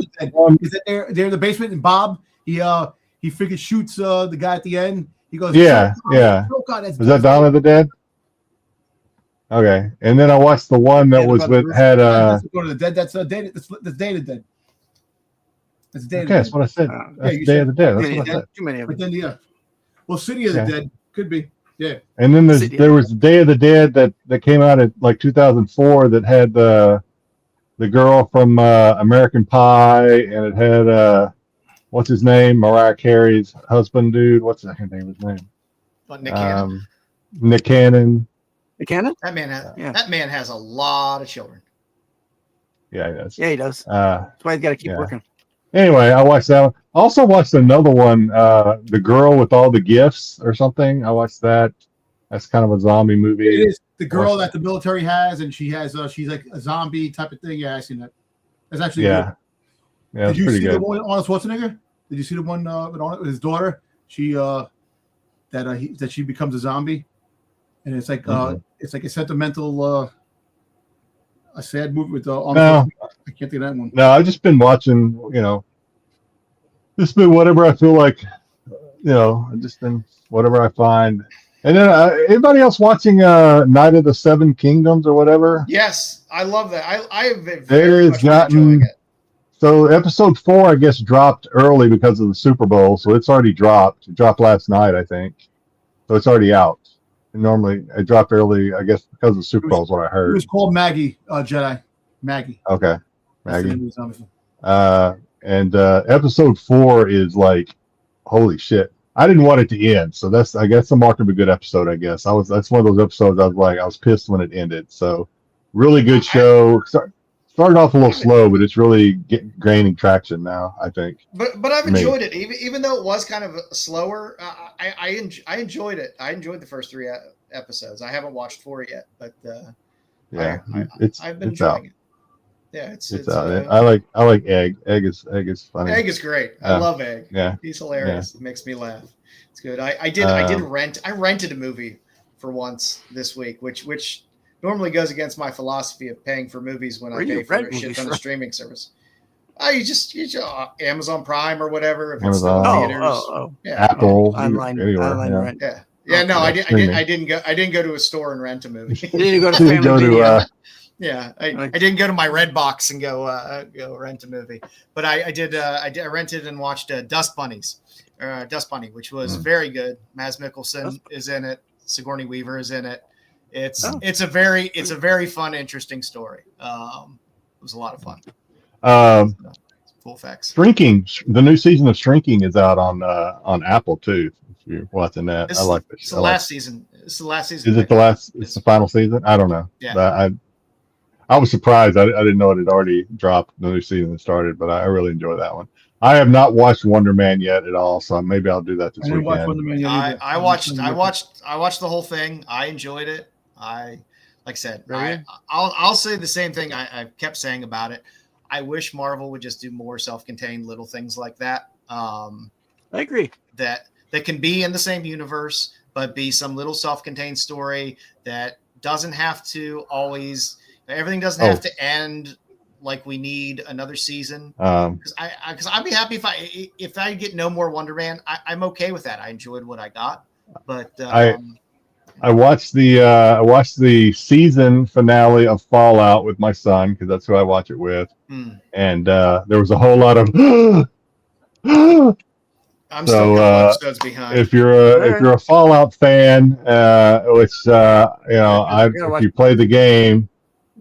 is that they're in the basement, and Bob he freaking shoots the guy at the end. He goes, yeah. Oh God, Was that Dawn of the Dead? Okay, and then I watched the one that was with had Go to the Dead. That's Day of the Dead. That's Day of the Dead. That's what I said. That's Day of the Dead. That's what I said. Too many of them. But then well, City of the Dead could be. Yeah. And then there was Day of the Dead that came out in like 2004 that had the girl from American Pie, and it had what's his name? Mariah Carey's husband, dude. What's the name of his name? Nick Cannon. Nick Cannon. Nick Cannon? That man has a lot of children. Yeah, he does. Yeah, he does. That's why he's got to keep working. Anyway, I watched that one. Also watched another one, The Girl with All the Gifts or something. I watched that. That's kind of a zombie movie. It is the girl that the military has, and she has she's like a zombie type of thing. Yeah, I seen that. That's actually good. Yeah, did you pretty see good. the one with Arnold Schwarzenegger? Did you see the one with his daughter? She that she becomes a zombie, and it's like it's like a sentimental a sad movie with Arnold. I can't think of that one. No, I've just been watching. Just been whatever I feel like. I've just been whatever I find. And then anybody else watching Night of the Seven Kingdoms or whatever? Yes, I love that. I have been very much enjoying it. So episode 4, I guess, dropped early because of the Super Bowl. So it's already dropped. It dropped last night, I think. So it's already out. And normally it dropped early, I guess, because of the Super Bowl is what I heard. It was called Maggie, Jedi. Maggie. Okay. Maggie. And episode 4 is like, holy shit. I didn't want it to end, so I guess the mark of a good episode. I guess that's one of those episodes I was pissed when it ended. So, really good show. Started off a little slow, but it's really gaining traction now, I think. But I've enjoyed it, even though it was kind of slower. I enjoyed it. I enjoyed the first 3 episodes. I haven't watched 4 yet, but I've been enjoying it. Yeah, it's out. I like Egg. Egg is funny. Egg is great. I love Egg. Yeah, he's hilarious. Yeah. It makes me laugh. It's good. I rented a movie for once this week, which normally goes against my philosophy of paying for movies when I pay for a shit ton of streaming service. You just Amazon Prime or whatever. If Amazon. It's theaters. Yeah. Apple. Online rent. Yeah. No, I didn't go to a store and rent a movie. You didn't go to Family Video. Yeah, I didn't go to my Redbox and go rent a movie, but I rented and watched Dust Bunny, which was very good. Mads Mikkelsen is in it. Sigourney Weaver is in it. It's a very fun, interesting story. It was a lot of fun. Cool facts. Shrinking, the new season of Shrinking is out on Apple too. If you're watching that, I like this. It's the last season. It's the last season. Is it the last? It's the final season. I don't know. Yeah. I was surprised. I didn't know it had already dropped. The new season had started, but I really enjoyed that one. I have not watched Wonder Man yet at all, so maybe I'll do that this weekend. I watched the whole thing. I enjoyed it. I'll say the same thing I kept saying about it. I wish Marvel would just do more self-contained little things like that. I agree. That can be in the same universe, but be some little self-contained story that doesn't have to always. Everything doesn't have to end like we need another season. Because I'd be happy if I get no more Wonder Man. I'm okay with that. I enjoyed what I got, but I watched the season finale of Fallout with my son because that's who I watch it with, and there was a whole lot of. I'm still a couple episodes behind. If you're a Fallout fan, if you play the game.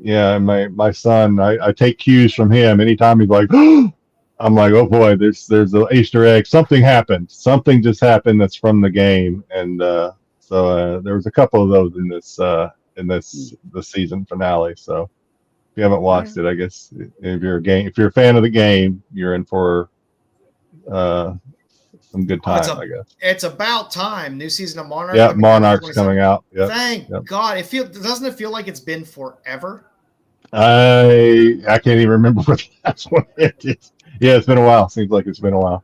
Yeah, my son, I take cues from him. Anytime he's like, I'm like, oh boy, there's an Easter egg. Something happened. Something just happened that's from the game. And so there was a couple of those in the season finale. So if you haven't watched it, I guess if you're a fan of the game, you're in for some good time, I guess. It's about time. New season of Monarch. Yeah, Monarch's coming out. Yep. Thank God. Doesn't it feel like it's been forever? I can't even remember what the last one ended. Yeah, it's been a while. Seems like it's been a while.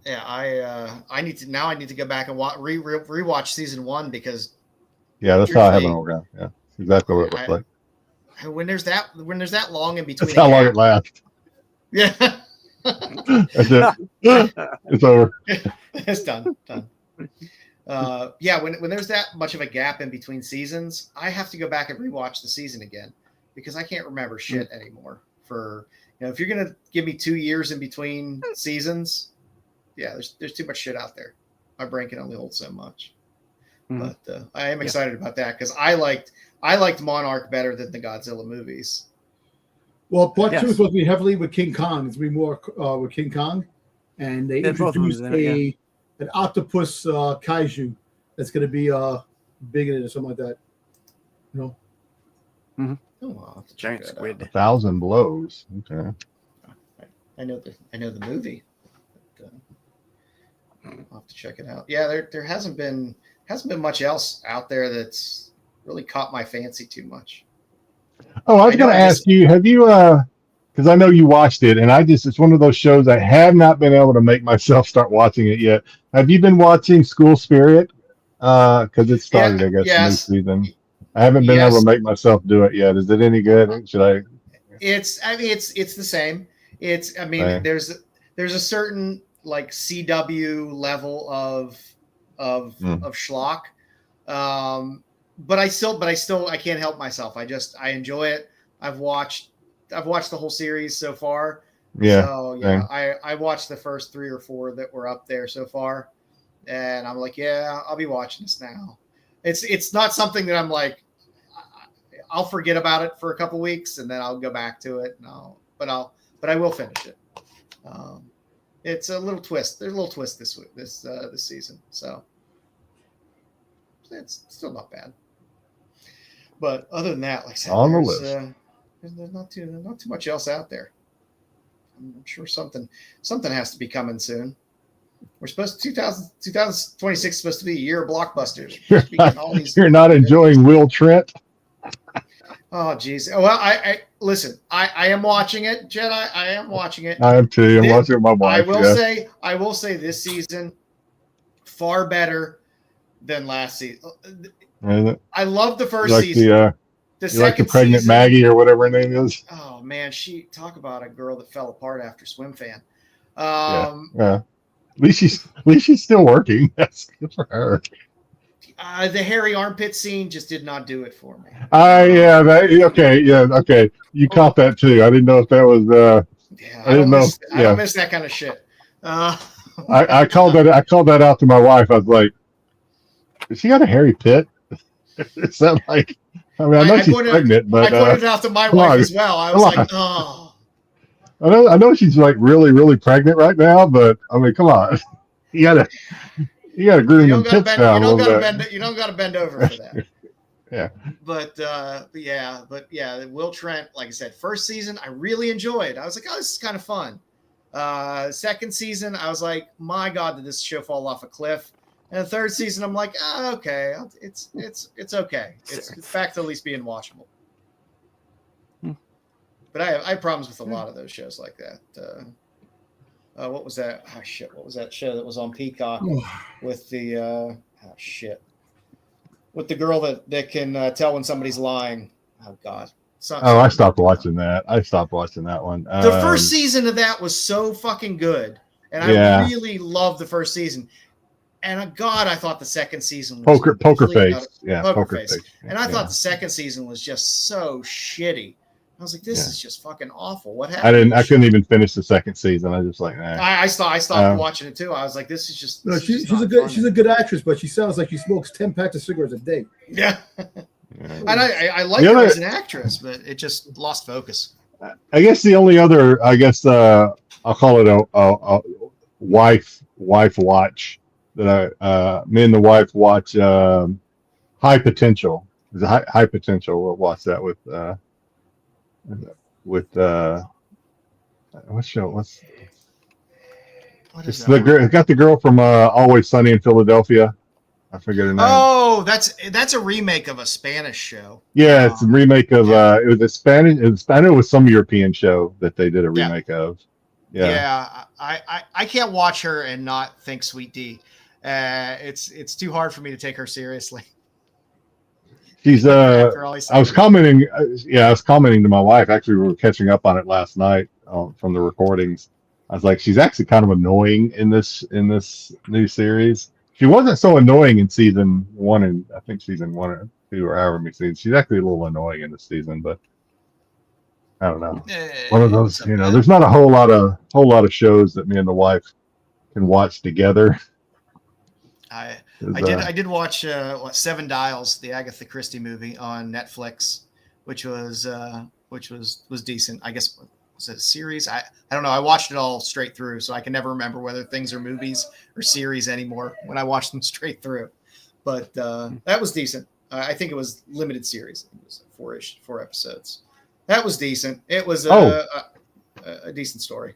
Yeah, I need to go back and rewatch season 1 because that's how I have it all around. Yeah, exactly what it looks like. When there's that long in between, that's how long it lasts. Yeah, that's it. It's over. It's done. When there's that much of a gap in between seasons, I have to go back and rewatch the season again because I can't remember shit anymore. If you're gonna give me 2 years in between seasons, there's too much shit out there. My brain can only hold so much. But I am excited about that because I liked Monarch better than the Godzilla movies. Well, part 2 is supposed to be heavily with King Kong. It's going to be more with King Kong, and they introduced an octopus kaiju that's going to be big in it or something like that. Oh, giant squid. 1,000 blows. Okay. I know the movie. But, I'll have to check it out. Yeah, there hasn't been much else out there that's really caught my fancy too much. Oh, I was going to ask you, have you, because I know you watched it, and it's one of those shows I have not been able to make myself start watching it yet. Have you been watching School Spirit? Because it started, I guess, new season. I haven't been able to make myself do it yet. Is it any good? Should I? It's the same. There's a certain like CW level of schlock. But I can't help myself. I enjoy it. I've watched the whole series so far. Yeah. So I watched the first 3 or 4 that were up there so far, and I'm like, I'll be watching this now. It's not something that I'm like, I'll forget about it for a couple weeks and then I'll go back to it. But I will finish it. It's a little twist. There's a little twist this season, so it's still not bad. But other than that, like I said, on the list, there's not too much else out there. I'm sure something has to be coming soon. We're supposed to 2026 is supposed to be a year of blockbusters. You're not enjoying Will Trent. Oh geez. Well, I listen. I am watching it, Jedi. I am watching it. I am too. I'm watching it with my wife. I will say this season far better than last season. I love the first season. The second like the pregnant season, Maggie or whatever her name is. Oh man, she talk about a girl that fell apart after Swim Fan. Yeah. At least she's still working. That's good for her. The hairy armpit scene just did not do it for me. Okay. You caught that too. I didn't know if that was. I don't miss that kind of shit. I called that out to my wife. I was like, "Has she got a hairy pit?" Is that like? I mean, I know she's pregnant, but I pointed it out to my wife as well. I was like, "Oh." I know she's like really, really pregnant right now, but I mean, come on, you gotta groom them tits down a little bit. You don't gotta bend over for that. Yeah. But Will Trent, like I said, first season I really enjoyed. I was like, oh, this is kind of fun. Second season, I was like, my God, did this show fall off a cliff? And the third season, I'm like, oh, okay, it's okay. It's back to at least being watchable. But I have problems with a lot of those shows like that. What was that? Oh shit! What was that show that was on Peacock with the with the girl that can tell when somebody's lying? Oh God! I stopped watching that. One. The first season of that was so fucking good, and I really loved the first season. And God, I thought the second season was Poker Face. Poker Face. And I thought the second season was just so shitty. I was like, this is just fucking awful. What happened? I couldn't even finish the second season. I was just like, I stopped watching it too. I was like, this is just. No, she's a good actress, but she sounds like she smokes 10 packs of cigarettes a day. Yeah. And I like her as an actress, but it just lost focus. I guess the only other, I'll call it a wife watch that me and the wife watch. High Potential. There's a high Potential. We'll watch that with what show? It's the girl. It's got the girl from Always Sunny in Philadelphia. I forget her name. Oh, that's a remake of a Spanish show. Yeah, it's a remake of it was a Spanish. I know it was some European show that they did a remake of. Yeah, I can't watch her and not think Sweet D. It's too hard for me to take her seriously. She's I was commenting. I was commenting to my wife. Actually, we were catching up on it last night from the recordings. I was like, she's actually kind of annoying in this new series. She wasn't so annoying in season 1 and I think season 1 or 2 or however many seasons. She's actually a little annoying in this season, but I don't know. One of those, there's not a whole lot of shows that me and the wife can watch together. I did watch Seven Dials, the Agatha Christie movie on Netflix, which was decent. I guess was it a series? I don't know. I watched it all straight through, so I can never remember whether things are movies or series anymore when I watch them straight through. But that was decent. I think it was limited series. It was 4 episodes. That was decent. It was a decent story.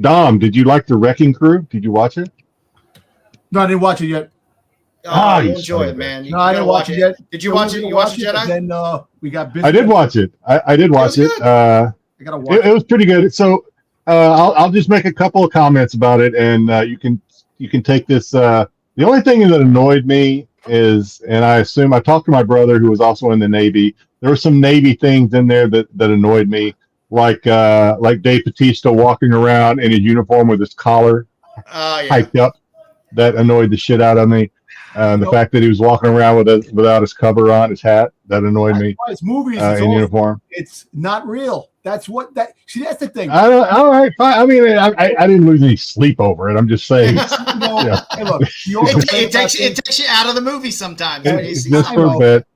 Dom, did you like The Wrecking Crew? Did you watch it? No, I didn't watch it yet. Oh, you'll enjoy it, man. No, I didn't watch it yet. Did you watch it? You watched Jedi? Then we got busy. I did watch it. I did watch it. I gotta watch it was pretty good. So I'll just make a couple of comments about it, and you can take this. The only thing that annoyed me is, and I assume I talked to my brother who was also in the Navy. There were some Navy things in there that annoyed me, like Dave Bautista walking around in his uniform with his collar hiked up. That annoyed the shit out of me. The fact that he was walking around without his cover on, his hat, that annoyed me. It's movies in uniform. It's not real. That's that's the thing. All right, fine. I mean, I didn't lose any sleep over it. I'm just saying. Hey, look, it takes you out of the movie sometimes. Just for a bit.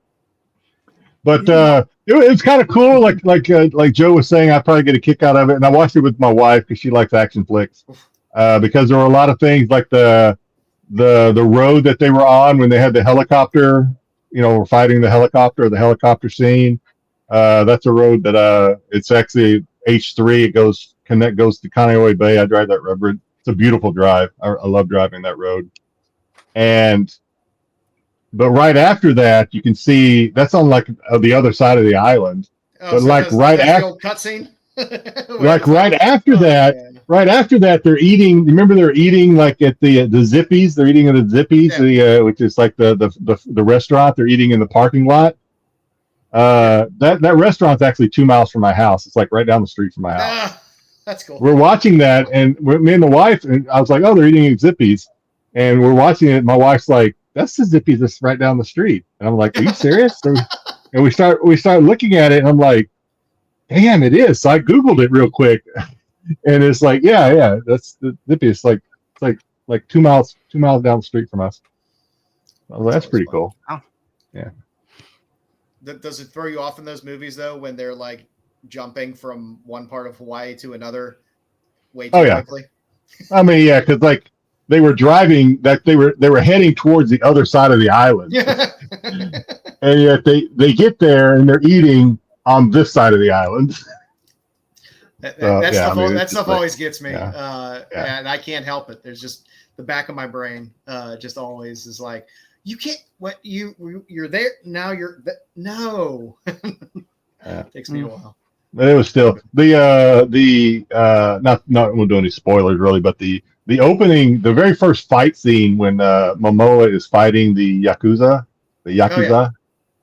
But it was kind of cool. Like Joe was saying, I probably get a kick out of it, and I watched it with my wife because she likes action flicks. Because there were a lot of things like the road that they were on when they had the helicopter, were fighting the helicopter scene. That's a road that it's actually H3. It goes to Kaneohe Bay. I drive that road. It's a beautiful drive. I love driving that road. But right after that, you can see that's on the other side of the island. Oh, but so right after the cutscene. Right after that, they're eating. Remember, they're eating at the Zippies. They're eating at the Zippies, which is like the restaurant. They're eating in the parking lot. That restaurant's actually 2 miles from my house. It's right down the street from my house. That's cool. We're watching that, and me and the wife, and I was like, "Oh, they're eating at Zippies," and we're watching it. My wife's like, "That's the Zippies that's right down the street," and I'm like, "Are you serious?" And we start looking at it, and I'm like, "Damn, it is." So I Googled it real quick. And it's yeah, that's the Zippy. It's like 2 miles down the street from us. Well, that's pretty cool. Wow. Yeah. Does it throw you off in those movies though when they're jumping from one part of Hawaii to another way too quickly? I mean, yeah, because they were driving they were heading towards the other side of the island, and yet they get there and they're eating on this side of the island. That stuff always gets me, Yeah. And I can't help it. There's just the back of my brain just always is like, you can't. What you're there now? No. Takes me a while. But it was still not we'll do any spoilers really, but the opening, the very first fight scene when Momoa is fighting the Yakuza.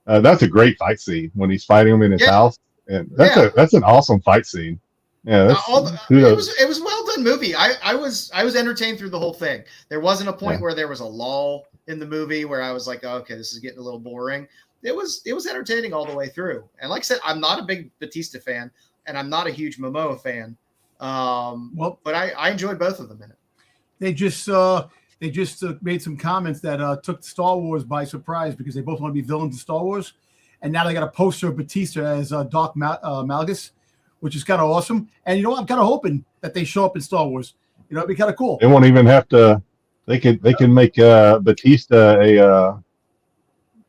That's a great fight scene when he's fighting him in his house, and that's an awesome fight scene. Yeah, it was a well done movie. I was entertained through the whole thing. There wasn't a point where there was a lull in the movie where I was like, oh, okay, this is getting a little boring. It was entertaining all the way through. And like I said, I'm not a big Bautista fan, and I'm not a huge Momoa fan. But I enjoyed both of them in it. They just made some comments that took Star Wars by surprise because they both want to be villains in Star Wars, and now they got a poster of Bautista as Doc Malgus, which is kind of awesome. And I'm kind of hoping that they show up in Star Wars. It'd be kind of cool. They won't even have to. They can make Bautista a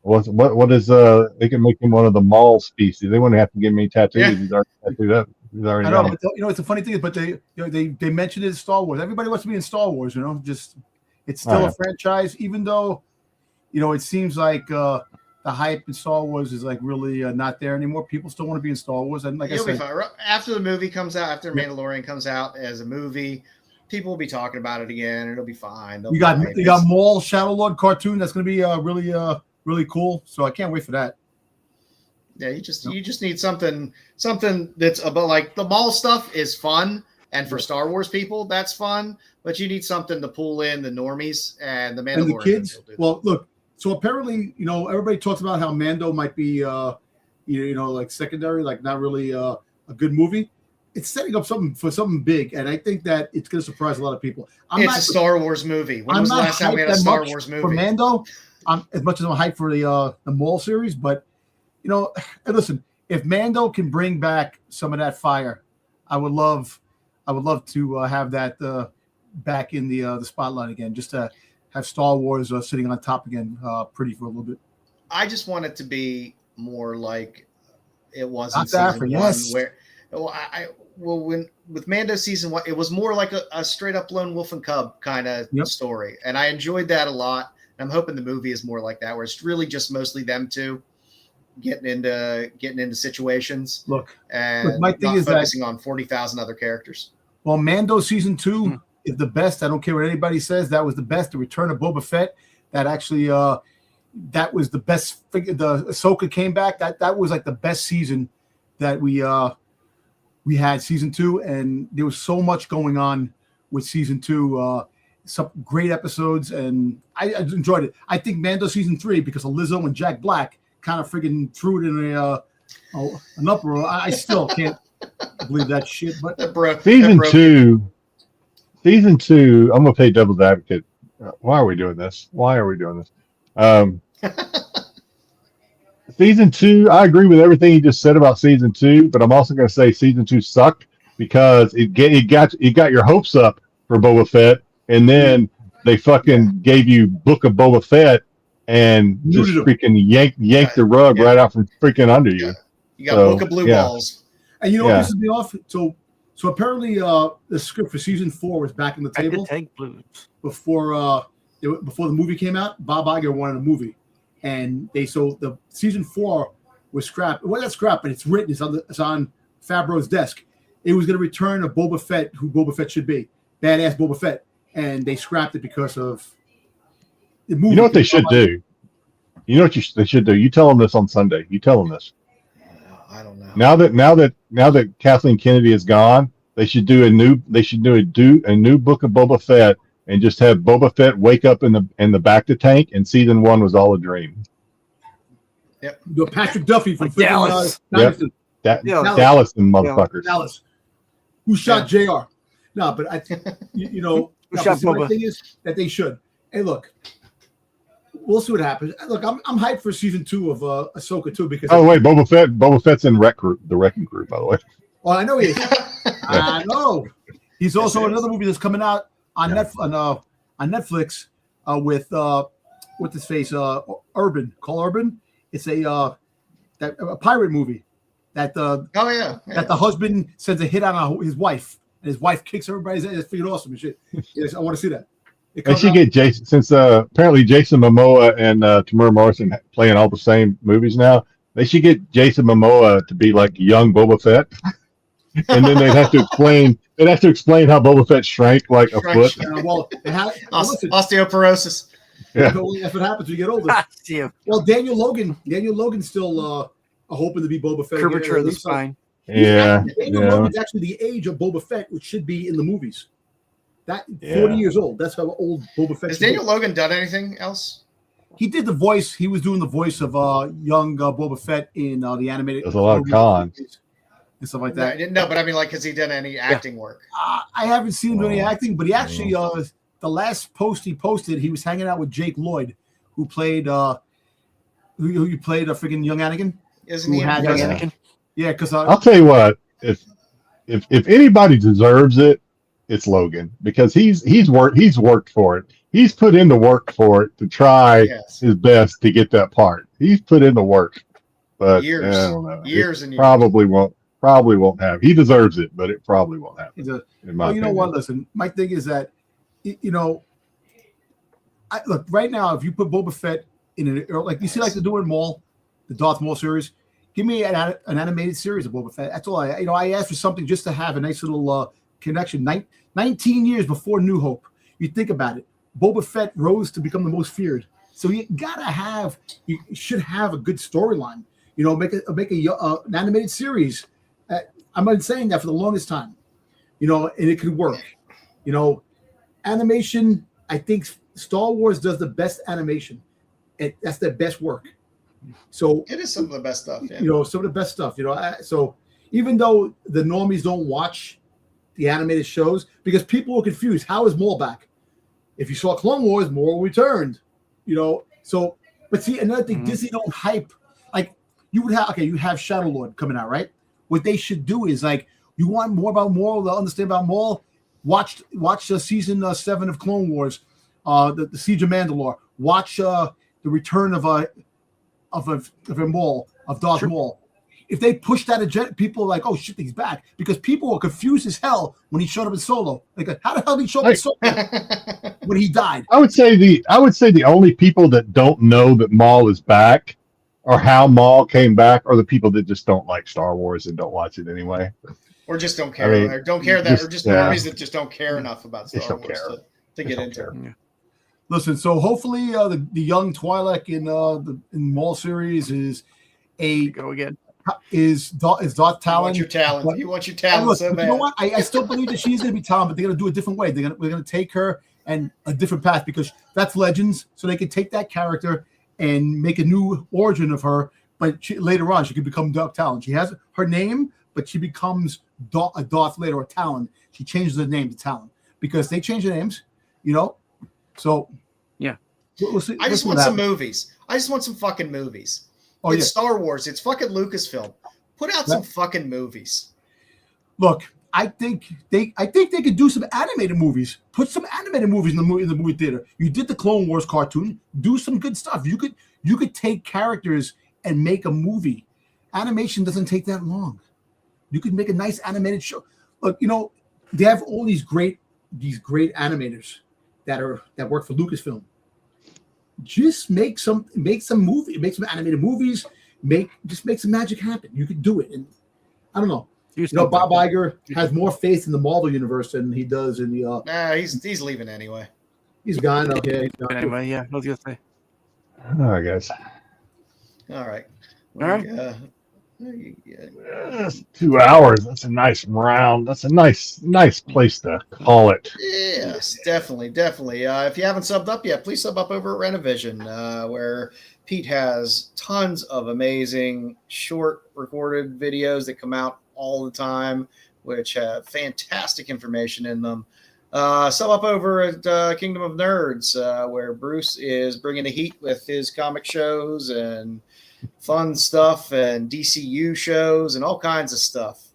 what is they can make him one of the Maul species. They wouldn't have to give me tattoos. Yeah. He's already tattooed up. He's already I know, got but it's a funny thing, but they mentioned it in Star Wars. Everybody wants to be in Star Wars, just it's still a franchise, even though it seems like the hype in Star Wars is like really not there anymore. People still want to be in Star Wars, and like I said, after the movie comes out, after Mandalorian comes out as a movie, people will be talking about it again, and it'll be fine. You got Maul Shadow Lord cartoon that's going to be really cool. So I can't wait for that. Yeah, you just need something that's about, like, the Maul stuff is fun, and for Star Wars people that's fun, but you need something to pull in the normies and the Mandalorian and the kids. Well, look, so apparently everybody talks about how Mando might be like secondary, like not really a good movie. It's setting up something big, and I think that it's going to surprise a lot of people. It's a Star Wars movie. When was the last time we had a Star Wars movie? For Mando, as much as I'm hyped for the Maul series, but listen, if Mando can bring back some of that fire, I would love to have that back in the spotlight again, just to have Star Wars sitting on top again, pretty for a little bit. I just want it to be more like it was in season one, where with Mando season 1, it was more like a straight up lone wolf and cub kind of story, and I enjoyed that a lot. I'm hoping the movie is more like that, where it's really just mostly them two getting into situations. Look, my thing is focusing on 40,000 other characters. Well, Mando season 2 is the best. I don't care what anybody says. That was the best. The Return of Boba Fett. That actually, that was the best. The Ahsoka came back. That was like the best season that we had, season 2, and there was so much going on with season 2. Some great episodes, and I enjoyed it. I think Mando season 3, because of Lizzo and Jack Black, kind of friggin' threw it in an uproar. I still can't believe that shit. But season 2, I'm gonna play devil's advocate. Why are we doing this? Season 2, I agree with everything you just said about season 2, but I'm also gonna say season 2 sucked because it got your hopes up for Boba Fett, and then they fucking gave you Book of Boba Fett and just freaking yank the rug right out from freaking under you. You got Book of Blue Balls. And you know what pisses me off? So apparently the script for season 4 was back on the table before the movie came out. Bob Iger wanted a movie, and the season 4 was scrapped. Well, that's scrapped, but it's written. It's on Favreau's desk. It was going to return a Boba Fett, who Boba Fett should be, badass Boba Fett, and they scrapped it because of the movie. You know what they should do? You know what they should do? You tell them this on Sunday. You tell them this. I don't know. Now that Kathleen Kennedy is gone, they should do a new Book of Boba Fett, and just have Boba Fett wake up in the back to tank, and season 1 was all a dream. Yep. The Patrick Duffy from Dallas. Dallas and motherfuckers. Dallas. Who shot JR? No, but I think the thing is that they should. Hey, look, we'll see what happens. Look, I'm hyped for season 2 of Ahsoka too, because Boba Fett's in the Wrecking Crew, by the way. Well, I know he is. I know. He's also another movie that's coming out on Netflix with what's his face, Urban. Call Urban. It's a pirate movie that that the husband sends a hit on his wife, and his wife kicks everybody's ass. It's freaking awesome and shit. Yes, I want to see that. They should get Jason, since apparently Jason Momoa and Tamura Morrison playing all the same movies now. They should get Jason Momoa to be like young Boba Fett, and then they'd have to explain how Boba Fett shrank like a foot. Osteoporosis. Yeah, that's what happens when you get older. Well, Daniel Logan's still hoping to be Boba Fett. Curvature of the spine. Daniel Logan's actually the age of Boba Fett, which should be in the movies. 40 years old. That's how old Boba Fett is. Has Daniel Logan done anything else? He did the voice. He was doing the voice of young Boba Fett in the animated. There's a lot of cons and stuff like that. No, but I mean, like, has he done any acting work? I haven't seen him do any acting, but he actually the last post he posted, he was hanging out with Jake Lloyd, who played who played a freaking young Anakin. Isn't he? Anakin? Yeah, because I'll tell you what, if anybody deserves it, it's Logan, because he's worked for it. He's put in the work for it to try his best to get that part. He's put in the work, but years, I don't know. Years and years. Probably probably won't have. He deserves it, but it probably won't happen. Well, you know what? Listen, my thing is that, you know, look, right now, if you put Boba Fett in like you see, like they're doing Maul, the Darth Maul series, give me an animated series of Boba Fett. That's all I asked for something just to have a nice little connection. 19 years before New Hope. You think about it. Boba Fett rose to become the most feared. So you should have a good storyline. You know, make an animated series. I've been saying that for the longest time. You know, and it could work. You know, animation. I think Star Wars does the best animation. That's their best work. So it is some of the best stuff. Yeah. You know, some of the best stuff. You know, so even though the normies don't watch the animated shows, because people were confused. How is Maul back? If you saw Clone Wars, Maul returned. You know, so but see another thing, Disney don't hype. Like you have Shadow Lord coming out, right? What they should do is like you want more about Maul, to understand about Maul. Watch season 7 of Clone Wars, the Siege of Mandalore. Watch the return of a Maul, of Darth Maul. If they push that agenda, people are like, "Oh shit, he's back," because people were confused as hell when he showed up in Solo. Like, how the hell did he show up in Solo when he died? I would say the only people that don't know that Maul is back or how Maul came back are the people that just don't like Star Wars and don't watch it anyway. Or just don't care. Or don't care or just normies that just don't care enough about Star Wars to get into it. Yeah. Listen, so hopefully the young Twi'lek in Maul series is Darth Talon. You want your talent so bad. You know what? I still believe that she's going to be Talon, but they're going to do a different way. We're going to take her and a different path because that's Legends. So they can take that character and make a new origin of her. But later on, she could become Darth Talon. She has her name, but she becomes a Darth later, or Talon. She changes her name to Talon because they change their names, you know. So yeah, we'll see. I just want some movies. I just want some fucking movies. Oh, it's Star Wars. It's fucking Lucasfilm. Put out some fucking movies. Look, I think they could do some animated movies. Put some animated movies in the movie theater. You did the Clone Wars cartoon. Do some good stuff. You could take characters and make a movie. Animation doesn't take that long. You could make a nice animated show. Look, you know, they have all these great animators that work for Lucasfilm. Just make some movie, make some animated movies, make some magic happen. You could do it. And I don't know. You know, Bob Iger has more faith in the Marvel universe than he does in the he's leaving anyway. He's gone. Okay. He's gone. Anyway, yeah, I was gonna say. All right, guys. All right. All right. 2 hours. That's a nice round. That's a nice place to call it. Yes, definitely. If you haven't subbed up yet, please sub up over at Rennavision, where Pete has tons of amazing short recorded videos that come out all the time, which have fantastic information in them. Sub up over at Kingdom of Nerds, where Bruce is bringing the heat with his comic shows and fun stuff and DCU shows and all kinds of stuff.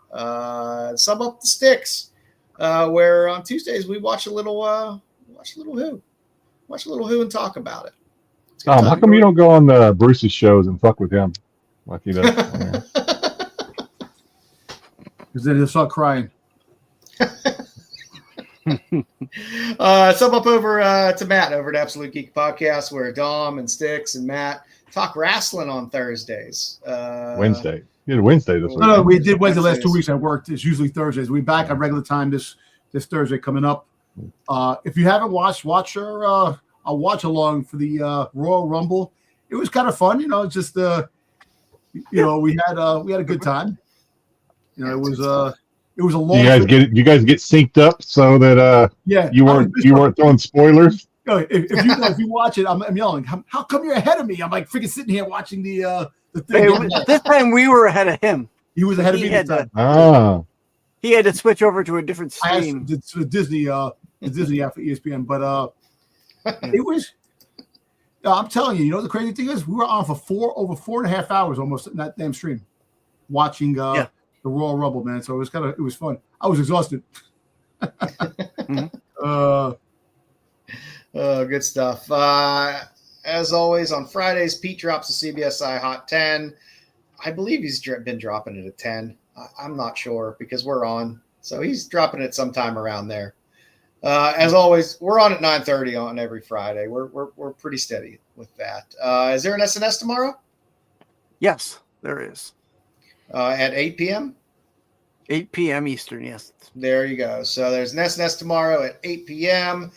Sub up the Styx, where on Tuesdays we watch a little Who and talk about it. How come you don't go on Bruce's shows and fuck with him like he does? Because then he'll start crying. Sub up over to Matt over at Absolute Geek Podcast, where Dom and Styx and Matt talk wrestling on Thursdays. Wednesday. You did Wednesday this week. No, we did Wednesday the last 2 weeks. I worked. It's usually Thursdays. We're back on regular time this Thursday coming up. If you haven't watched, watch our watch along for the Royal Rumble. It was kind of fun, you know. Just we had a good time. You know, it was a long. You guys get synced up so that you weren't throwing spoilers. If you watch it, I'm yelling. How come you're ahead of me? I'm like freaking sitting here watching the thing. This time we were ahead of him. He was ahead of me this time. He had to switch over to a different stream. The Disney app for ESPN, but it was. I'm telling you, you know the crazy thing is, we were on for over 4.5 hours almost in that damn stream, watching the Royal Rumble, man. So it was fun. I was exhausted. Good stuff. As always, on Fridays, Pete drops the CBSI Hot 10. I believe he's been dropping it at 10. I'm not sure because we're on. So he's dropping it sometime around there. As always, we're on at 9:30 on every Friday. We're pretty steady with that. Is there an SNS tomorrow? Yes, there is. At 8 p.m.? 8 p.m. Eastern, yes. There you go. So there's an SNS tomorrow at 8 p.m.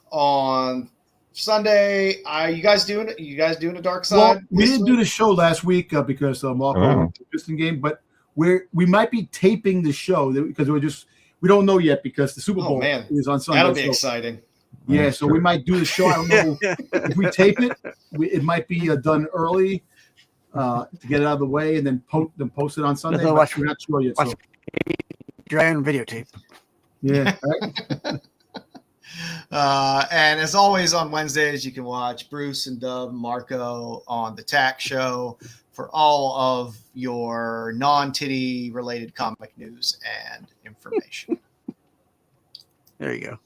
on Sunday. You guys doing a Dark Side? Well, we didn't do the show last week because Marco the Piston game, but we might be taping the show because we don't know yet because the Super Bowl is on Sunday. That'll be exciting. Yeah, so we might do the show. I don't know if we tape it. It might be done early to get it out of the way, and then post it on Sunday. We're not sure yet. So. Dragon videotape. Yeah. Right. And as always on Wednesdays, you can watch Bruce and Dub Marco on the TAC show for all of your non-titty related comic news and information. There you go.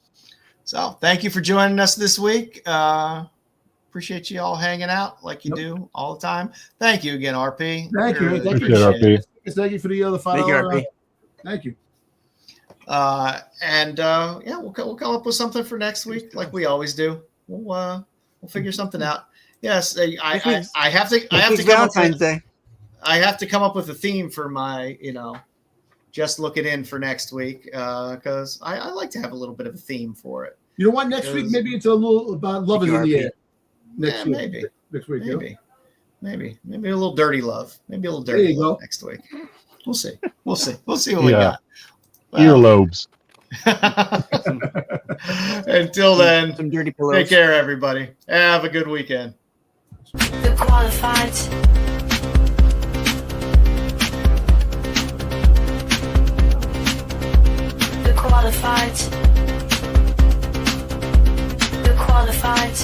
So thank you for joining us this week. Appreciate you all hanging out like you do all the time. Thank you again, RP. Thank you. Thank you, RP. Thank you for the other final. Thank you, RP. Thank you. We'll come up with something for next week, like we always do. We'll figure something out. Yes, I have to Valentine's Day. I have to come up with a theme for my, just looking in for next week because I like to have a little bit of a theme for it. You know what? Next week maybe it's a little about love is in the air. Next week. Maybe next week. Maybe a little dirty love. Maybe a little dirty love next week. We'll see. We'll see what we got. Earlobes. Until then, some dirty pillows. Take care, everybody. Have a good weekend. The qualified. The qualified. The qualified.